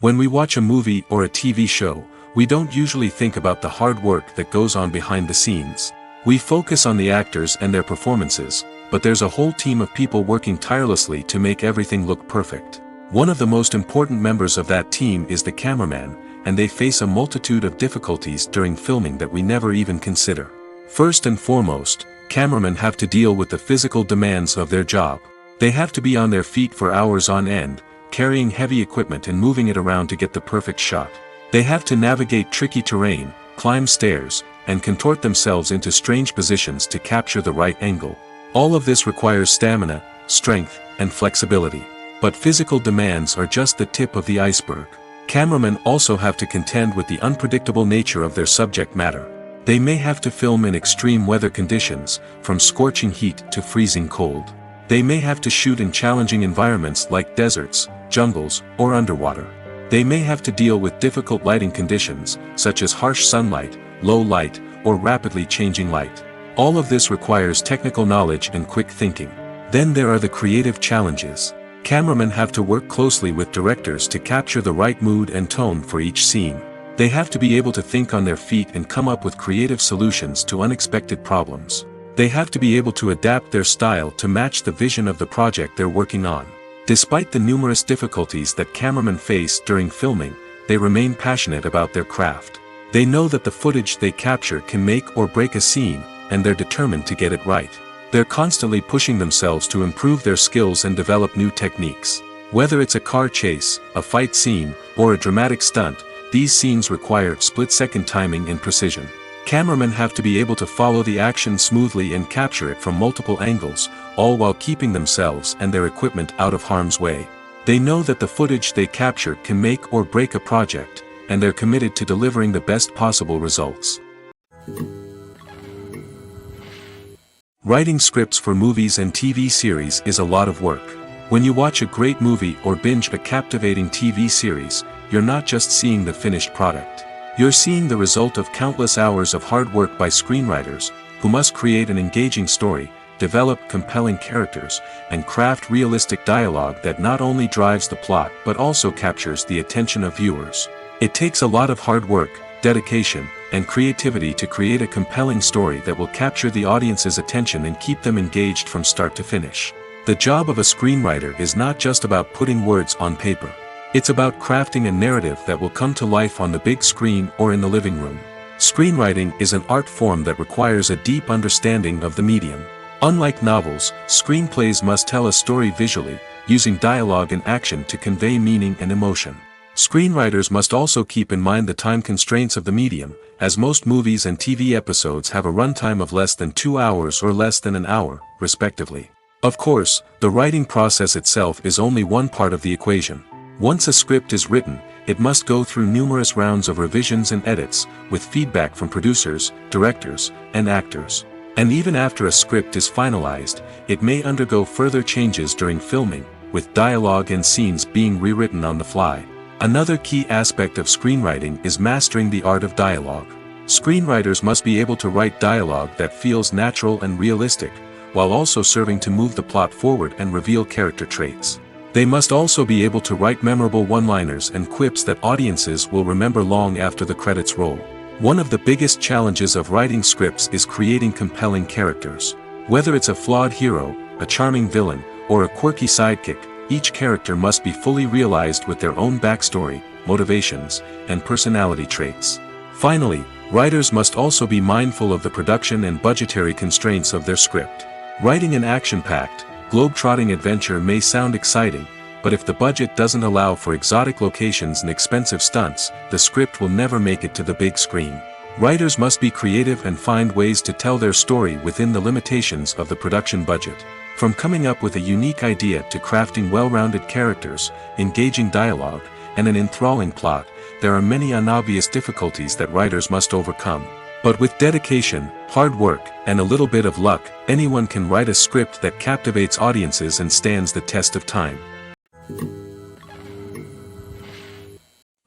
When we watch a movie or a TV show, we don't usually think about the hard work that goes on behind the scenes. We focus on the actors and their performances, but there's a whole team of people working tirelessly to make everything look perfect. One of the most important members of that team is the cameraman, and they face a multitude of difficulties during filming that we never even consider. First and foremost, cameramen have to deal with the physical demands of their job. They have to be on their feet for hours on end, carrying heavy equipment and moving it around to get the perfect shot. They have to navigate tricky terrain, climb stairs, and contort themselves into strange positions to capture the right angle. All of this requires stamina, strength, and flexibility. But physical demands are just the tip of the iceberg. Cameramen also have to contend with the unpredictable nature of their subject matter. They may have to film in extreme weather conditions, from scorching heat to freezing cold. They may have to shoot in challenging environments like deserts, jungles, or underwater. They may have to deal with difficult lighting conditions, such as harsh sunlight, low light, or rapidly changing light. All of this requires technical knowledge and quick thinking. Then there are the creative challenges. Cameramen have to work closely with directors to capture the right mood and tone for each scene. They have to be able to think on their feet and come up with creative solutions to unexpected problems. They have to be able to adapt their style to match the vision of the project they're working on. Despite the numerous difficulties that cameramen face during filming, they remain passionate about their craft. They know that the footage they capture can make or break a scene, and they're determined to get it right. They're constantly pushing themselves to improve their skills and develop new techniques. Whether it's a car chase, a fight scene, or a dramatic stunt, these scenes require split-second timing and precision. Cameramen have to be able to follow the action smoothly and capture it from multiple angles, all while keeping themselves and their equipment out of harm's way. They know that the footage they capture can make or break a project, and they're committed to delivering the best possible results. Writing scripts for movies and TV series is a lot of work. When you watch a great movie or binge a captivating TV series, you're not just seeing the finished product. You're seeing the result of countless hours of hard work by screenwriters, who must create an engaging story, develop compelling characters, and craft realistic dialogue that not only drives the plot but also captures the attention of viewers. It takes a lot of hard work, dedication, and creativity to create a compelling story that will capture the audience's attention and keep them engaged from start to finish. The job of a screenwriter is not just about putting words on paper. It's about crafting a narrative that will come to life on the big screen or in the living room. Screenwriting is an art form that requires a deep understanding of the medium. Unlike novels, screenplays must tell a story visually, using dialogue and action to convey meaning and emotion. Screenwriters must also keep in mind the time constraints of the medium, as most movies and TV episodes have a runtime of less than 2 hours or less than an hour, respectively. Of course, the writing process itself is only one part of the equation. Once a script is written, it must go through numerous rounds of revisions and edits, with feedback from producers, directors, and actors. And even after a script is finalized, it may undergo further changes during filming, with dialogue and scenes being rewritten on the fly. Another key aspect of screenwriting is mastering the art of dialogue. Screenwriters must be able to write dialogue that feels natural and realistic, while also serving to move the plot forward and reveal character traits. They must also be able to write memorable one-liners and quips that audiences will remember long after the credits roll. One of the biggest challenges of writing scripts is creating compelling characters. Whether it's a flawed hero, a charming villain, or a quirky sidekick, each character must be fully realized with their own backstory, motivations, and personality traits. Finally, writers must also be mindful of the production and budgetary constraints of their script. Writing an action-packed, globe-trotting adventure may sound exciting, but if the budget doesn't allow for exotic locations and expensive stunts, the script will never make it to the big screen. Writers must be creative and find ways to tell their story within the limitations of the production budget. From coming up with a unique idea to crafting well-rounded characters, engaging dialogue, and an enthralling plot, there are many unobvious difficulties that writers must overcome. But with dedication, hard work, and a little bit of luck, anyone can write a script that captivates audiences and stands the test of time.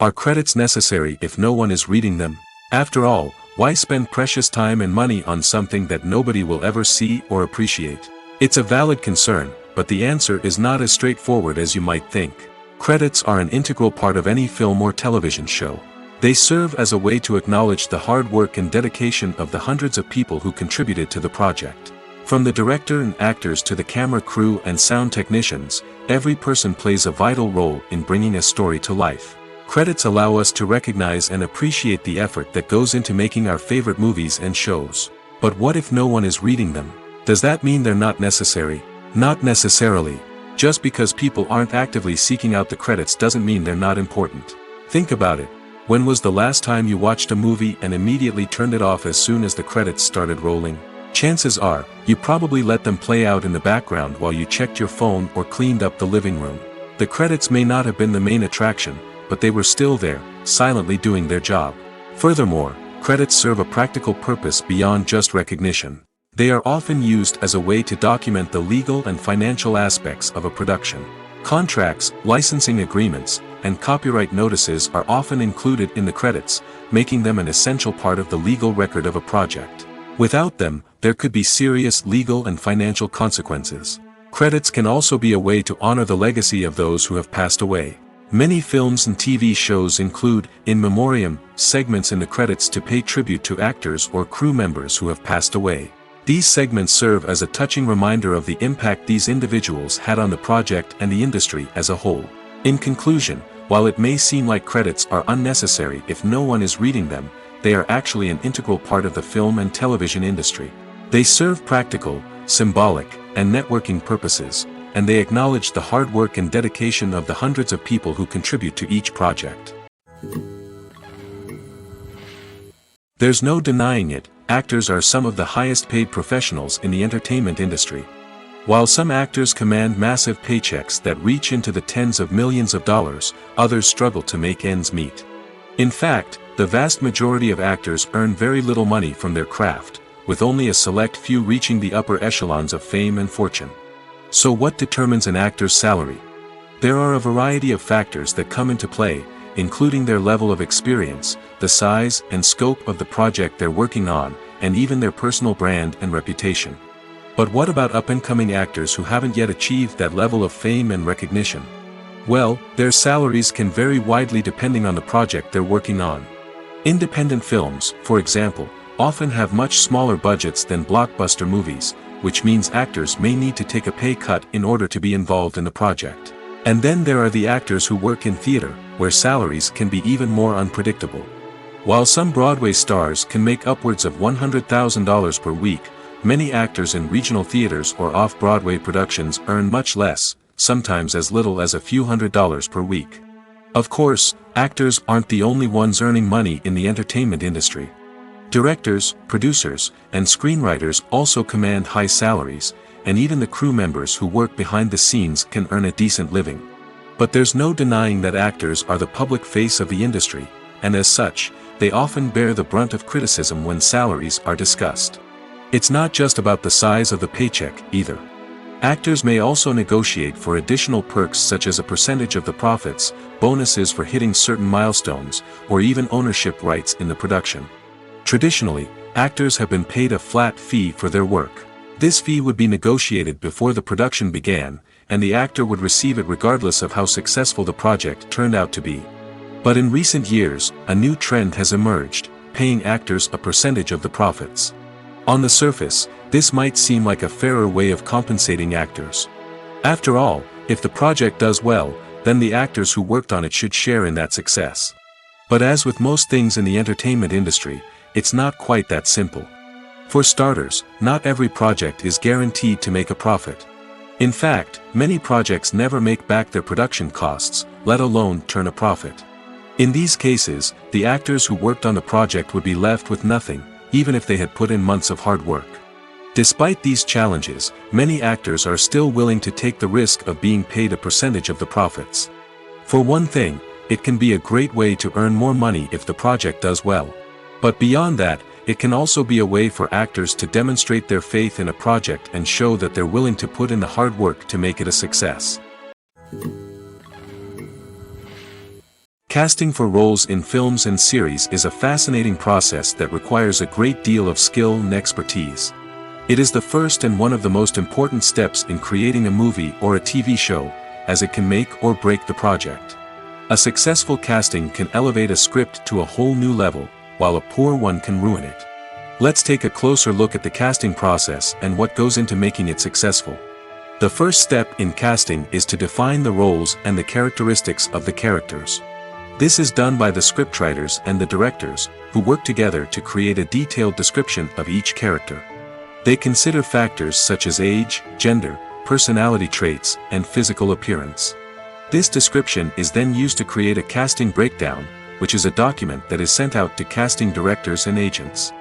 Are credits necessary if no one is reading them? After all, why spend precious time and money on something that nobody will ever see or appreciate? It's a valid concern, but the answer is not as straightforward as you might think. Credits are an integral part of any film or television show. They serve as a way to acknowledge the hard work and dedication of the hundreds of people who contributed to the project. From the director and actors to the camera crew and sound technicians, every person plays a vital role in bringing a story to life. Credits allow us to recognize and appreciate the effort that goes into making our favorite movies and shows. But what if no one is reading them? Does that mean they're not necessary? Not necessarily. Just because people aren't actively seeking out the credits doesn't mean they're not important. Think about it. When was the last time you watched a movie and immediately turned it off as soon as the credits started rolling? Chances are, you probably let them play out in the background while you checked your phone or cleaned up the living room. The credits may not have been the main attraction, but they were still there, silently doing their job. Furthermore, credits serve a practical purpose beyond just recognition. They are often used as a way to document the legal and financial aspects of a production. Contracts, licensing agreements, and copyright notices are often included in the credits, making them an essential part of the legal record of a project. Without them, there could be serious legal and financial consequences. Credits can also be a way to honor the legacy of those who have passed away. Many films and TV shows include, in memoriam, segments in the credits to pay tribute to actors or crew members who have passed away. These segments serve as a touching reminder of the impact these individuals had on the project and the industry as a whole. In conclusion, while it may seem like credits are unnecessary if no one is reading them, they are actually an integral part of the film and television industry. They serve practical, symbolic, and networking purposes, and they acknowledge the hard work and dedication of the hundreds of people who contribute to each project. There's no denying it, actors are some of the highest paid professionals in the entertainment industry. While some actors command massive paychecks that reach into the tens of millions of dollars, others struggle to make ends meet. In fact, the vast majority of actors earn very little money from their craft, with only a select few reaching the upper echelons of fame and fortune. So what determines an actor's salary? There are a variety of factors that come into play, including their level of experience, the size and scope of the project they're working on, and even their personal brand and reputation. But what about up-and-coming actors who haven't yet achieved that level of fame and recognition? Well, their salaries can vary widely depending on the project they're working on. Independent films, for example, often have much smaller budgets than blockbuster movies, which means actors may need to take a pay cut in order to be involved in the project. And then there are the actors who work in theater, where salaries can be even more unpredictable. While some Broadway stars can make upwards of $100,000 per week, many actors in regional theaters or off-Broadway productions earn much less, sometimes as little as a few $100s per week. Of course, actors aren't the only ones earning money in the entertainment industry. Directors, producers, and screenwriters also command high salaries, and even the crew members who work behind the scenes can earn a decent living. But there's no denying that actors are the public face of the industry, and as such, they often bear the brunt of criticism when salaries are discussed. It's not just about the size of the paycheck, either. Actors may also negotiate for additional perks such as a percentage of the profits, bonuses for hitting certain milestones, or even ownership rights in the production. Traditionally, actors have been paid a flat fee for their work. This fee would be negotiated before the production began, and the actor would receive it regardless of how successful the project turned out to be. But in recent years, a new trend has emerged, paying actors a percentage of the profits. On the surface, this might seem like a fairer way of compensating actors. After all, if the project does well, then the actors who worked on it should share in that success. But as with most things in the entertainment industry, it's not quite that simple. For starters, not every project is guaranteed to make a profit. In fact, many projects never make back their production costs, let alone turn a profit. In these cases, the actors who worked on the project would be left with nothing, even if they had put in months of hard work. Despite these challenges, many actors are still willing to take the risk of being paid a percentage of the profits. For one thing, it can be a great way to earn more money if the project does well. But beyond that, it can also be a way for actors to demonstrate their faith in a project and show that they're willing to put in the hard work to make it a success. Casting for roles in films and series is a fascinating process that requires a great deal of skill and expertise. It is the first and one of the most important steps in creating a movie or a TV show, as it can make or break the project. A successful casting can elevate a script to a whole new level, while a poor one can ruin it. Let's take a closer look at the casting process and what goes into making it successful. The first step in casting is to define the roles and the characteristics of the characters. This is done by the scriptwriters and the directors, who work together to create a detailed description of each character. They consider factors such as age, gender, personality traits, and physical appearance. This description is then used to create a casting breakdown, which is a document that is sent out to casting directors and agents.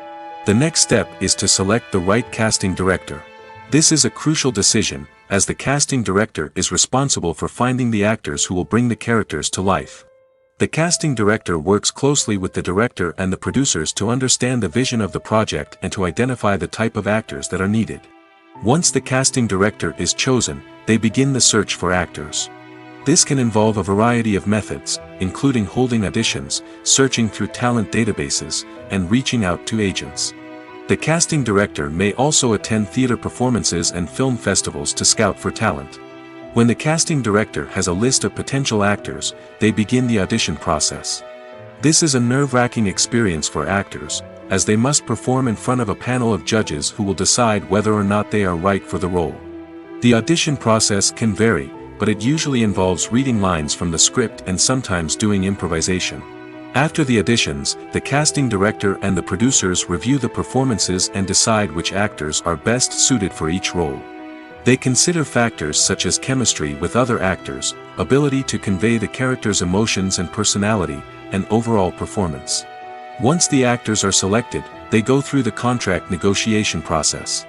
The next step is to select the right casting director. This is a crucial decision, as the casting director is responsible for finding the actors who will bring the characters to life. The casting director works closely with the director and the producers to understand the vision of the project and to identify the type of actors that are needed. Once the casting director is chosen, they begin the search for actors. This can involve a variety of methods, including holding auditions, searching through talent databases, and reaching out to agents. The casting director may also attend theater performances and film festivals to scout for talent. When the casting director has a list of potential actors, they begin the audition process. This is a nerve-wracking experience for actors, as they must perform in front of a panel of judges who will decide whether or not they are right for the role. The audition process can vary, but it usually involves reading lines from the script and sometimes doing improvisation. After the auditions, the casting director and the producers review the performances and decide which actors are best suited for each role. They consider factors such as chemistry with other actors, ability to convey the character's emotions and personality, and overall performance. Once the actors are selected, they go through the contract negotiation process.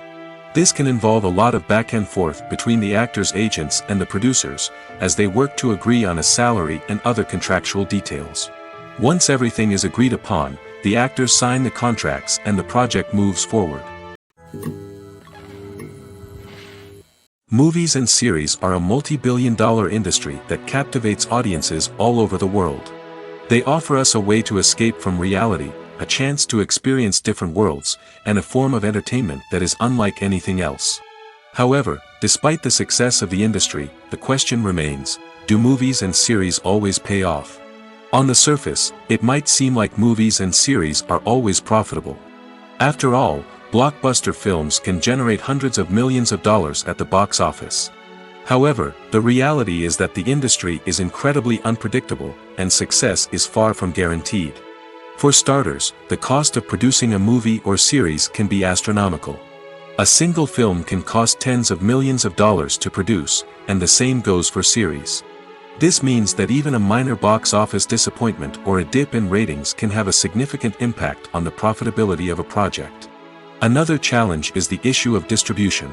This can involve a lot of back and forth between the actors' agents and the producers, as they work to agree on a salary and other contractual details. Once everything is agreed upon, the actors sign the contracts and the project moves forward. Movies and series are a multi-billion-dollar industry that captivates audiences all over the world. They offer us a way to escape from reality, a chance to experience different worlds, and a form of entertainment that is unlike anything else. However, despite the success of the industry, the question remains, do movies and series always pay off? On the surface, it might seem like movies and series are always profitable. After all, blockbuster films can generate hundreds of millions of dollars at the box office. However, the reality is that the industry is incredibly unpredictable, and success is far from guaranteed. For starters, the cost of producing a movie or series can be astronomical. A single film can cost tens of millions of dollars to produce, and the same goes for series. This means that even a minor box office disappointment or a dip in ratings can have a significant impact on the profitability of a project. Another challenge is the issue of distribution.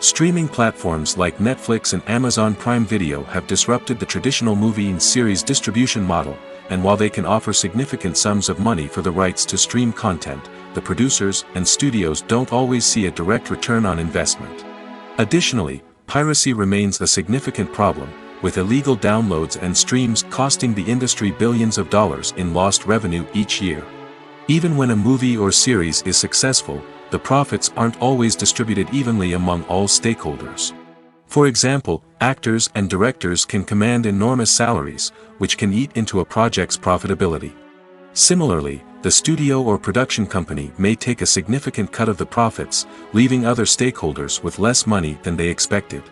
Streaming platforms like Netflix and Amazon Prime Video have disrupted the traditional movie and series distribution model, and while they can offer significant sums of money for the rights to stream content, the producers and studios don't always see a direct return on investment. Additionally, piracy remains a significant problem, with illegal downloads and streams costing the industry billions of dollars in lost revenue each year. Even when a movie or series is successful, the profits aren't always distributed evenly among all stakeholders. For example, actors and directors can command enormous salaries, which can eat into a project's profitability. Similarly, the studio or production company may take a significant cut of the profits, leaving other stakeholders with less money than they expected.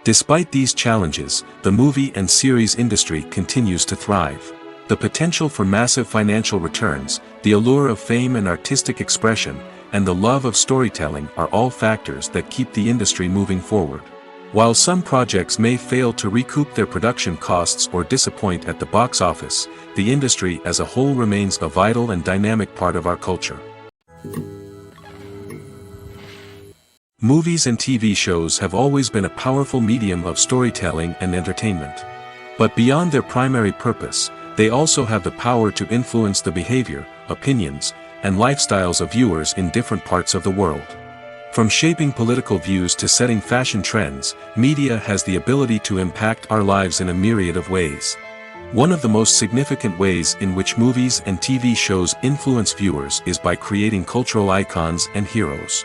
Despite these challenges, the movie and series industry continues to thrive. The potential for massive financial returns, the allure of fame and artistic expression, and the love of storytelling are all factors that keep the industry moving forward. While some projects may fail to recoup their production costs or disappoint at the box office, the industry as a whole remains a vital and dynamic part of our culture. Movies and TV shows have always been a powerful medium of storytelling and entertainment. But beyond their primary purpose, they also have the power to influence the behavior, opinions, and lifestyles of viewers in different parts of the world. From shaping political views to setting fashion trends, media has the ability to impact our lives in a myriad of ways. One of the most significant ways in which movies and TV shows influence viewers is by creating cultural icons and heroes.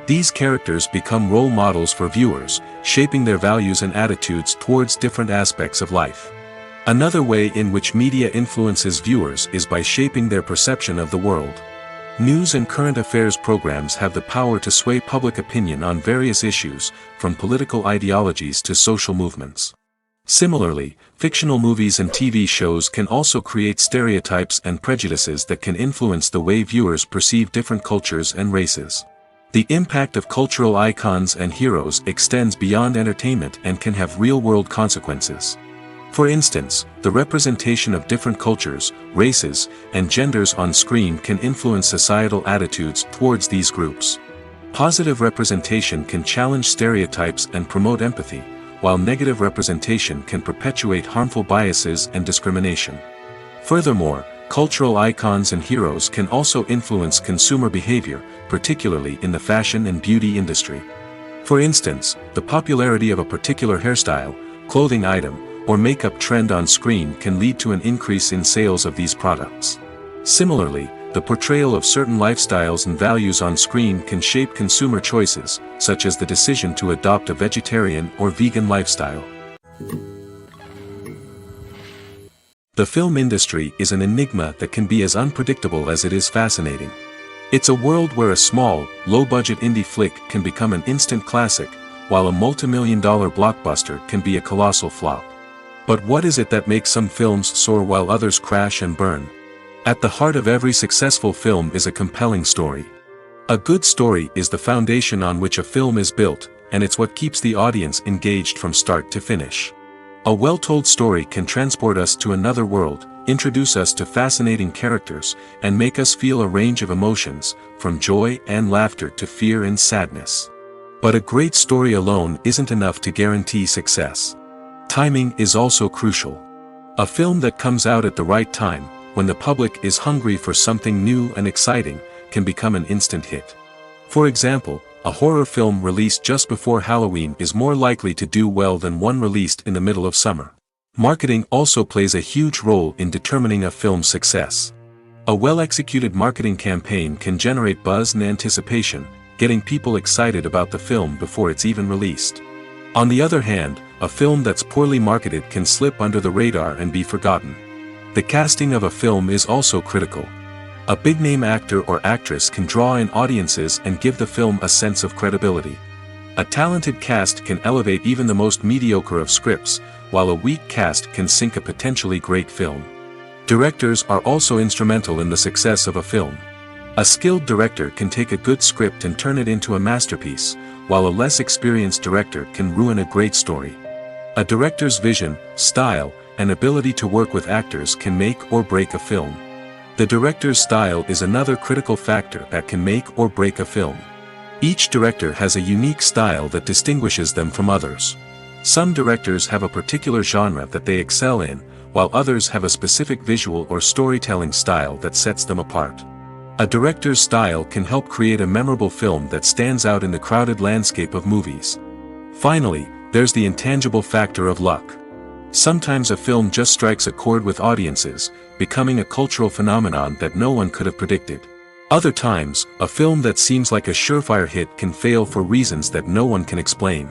These characters become role models for viewers, shaping their values and attitudes towards different aspects of life. Another way in which media influences viewers is by shaping their perception of the world. News and current affairs programs have the power to sway public opinion on various issues, from political ideologies to social movements. Similarly, fictional movies and TV shows can also create stereotypes and prejudices that can influence the way viewers perceive different cultures and races. The impact of cultural icons and heroes extends beyond entertainment and can have real-world consequences. For instance, the representation of different cultures, races, and genders on screen can influence societal attitudes towards these groups. Positive representation can challenge stereotypes and promote empathy, while negative representation can perpetuate harmful biases and discrimination. Furthermore, cultural icons and heroes can also influence consumer behavior, particularly in the fashion and beauty industry. For instance, the popularity of a particular hairstyle, clothing item, or makeup trend on screen can lead to an increase in sales of these products. Similarly, the portrayal of certain lifestyles and values on screen can shape consumer choices, such as the decision to adopt a vegetarian or vegan lifestyle. The film industry is an enigma that can be as unpredictable as it is fascinating. It's a world where a small, low-budget indie flick can become an instant classic, while a multi-million-dollar blockbuster can be a colossal flop. But what is it that makes some films soar while others crash and burn? At the heart of every successful film is a compelling story. A good story is the foundation on which a film is built, and it's what keeps the audience engaged from start to finish. A well-told story can transport us to another world, introduce us to fascinating characters, and make us feel a range of emotions, from joy and laughter to fear and sadness. But a great story alone isn't enough to guarantee success. Timing is also crucial. A film that comes out at the right time, when the public is hungry for something new and exciting, can become an instant hit. For example, a horror film released just before Halloween is more likely to do well than one released in the middle of summer. Marketing also plays a huge role in determining a film's success. A well-executed marketing campaign can generate buzz and anticipation, getting people excited about the film before it's even released. On the other hand, a film that's poorly marketed can slip under the radar and be forgotten. The casting of a film is also critical. A big-name actor or actress can draw in audiences and give the film a sense of credibility. A talented cast can elevate even the most mediocre of scripts, while a weak cast can sink a potentially great film. Directors are also instrumental in the success of a film. A skilled director can take a good script and turn it into a masterpiece, while a less experienced director can ruin a great story. A director's vision, style, and ability to work with actors can make or break a film. The director's style is another critical factor that can make or break a film. Each director has a unique style that distinguishes them from others. Some directors have a particular genre that they excel in, while others have a specific visual or storytelling style that sets them apart. A director's style can help create a memorable film that stands out in the crowded landscape of movies. Finally, there's the intangible factor of luck. Sometimes a film just strikes a chord with audiences, becoming a cultural phenomenon that no one could have predicted. Other times, a film that seems like a surefire hit can fail for reasons that no one can explain.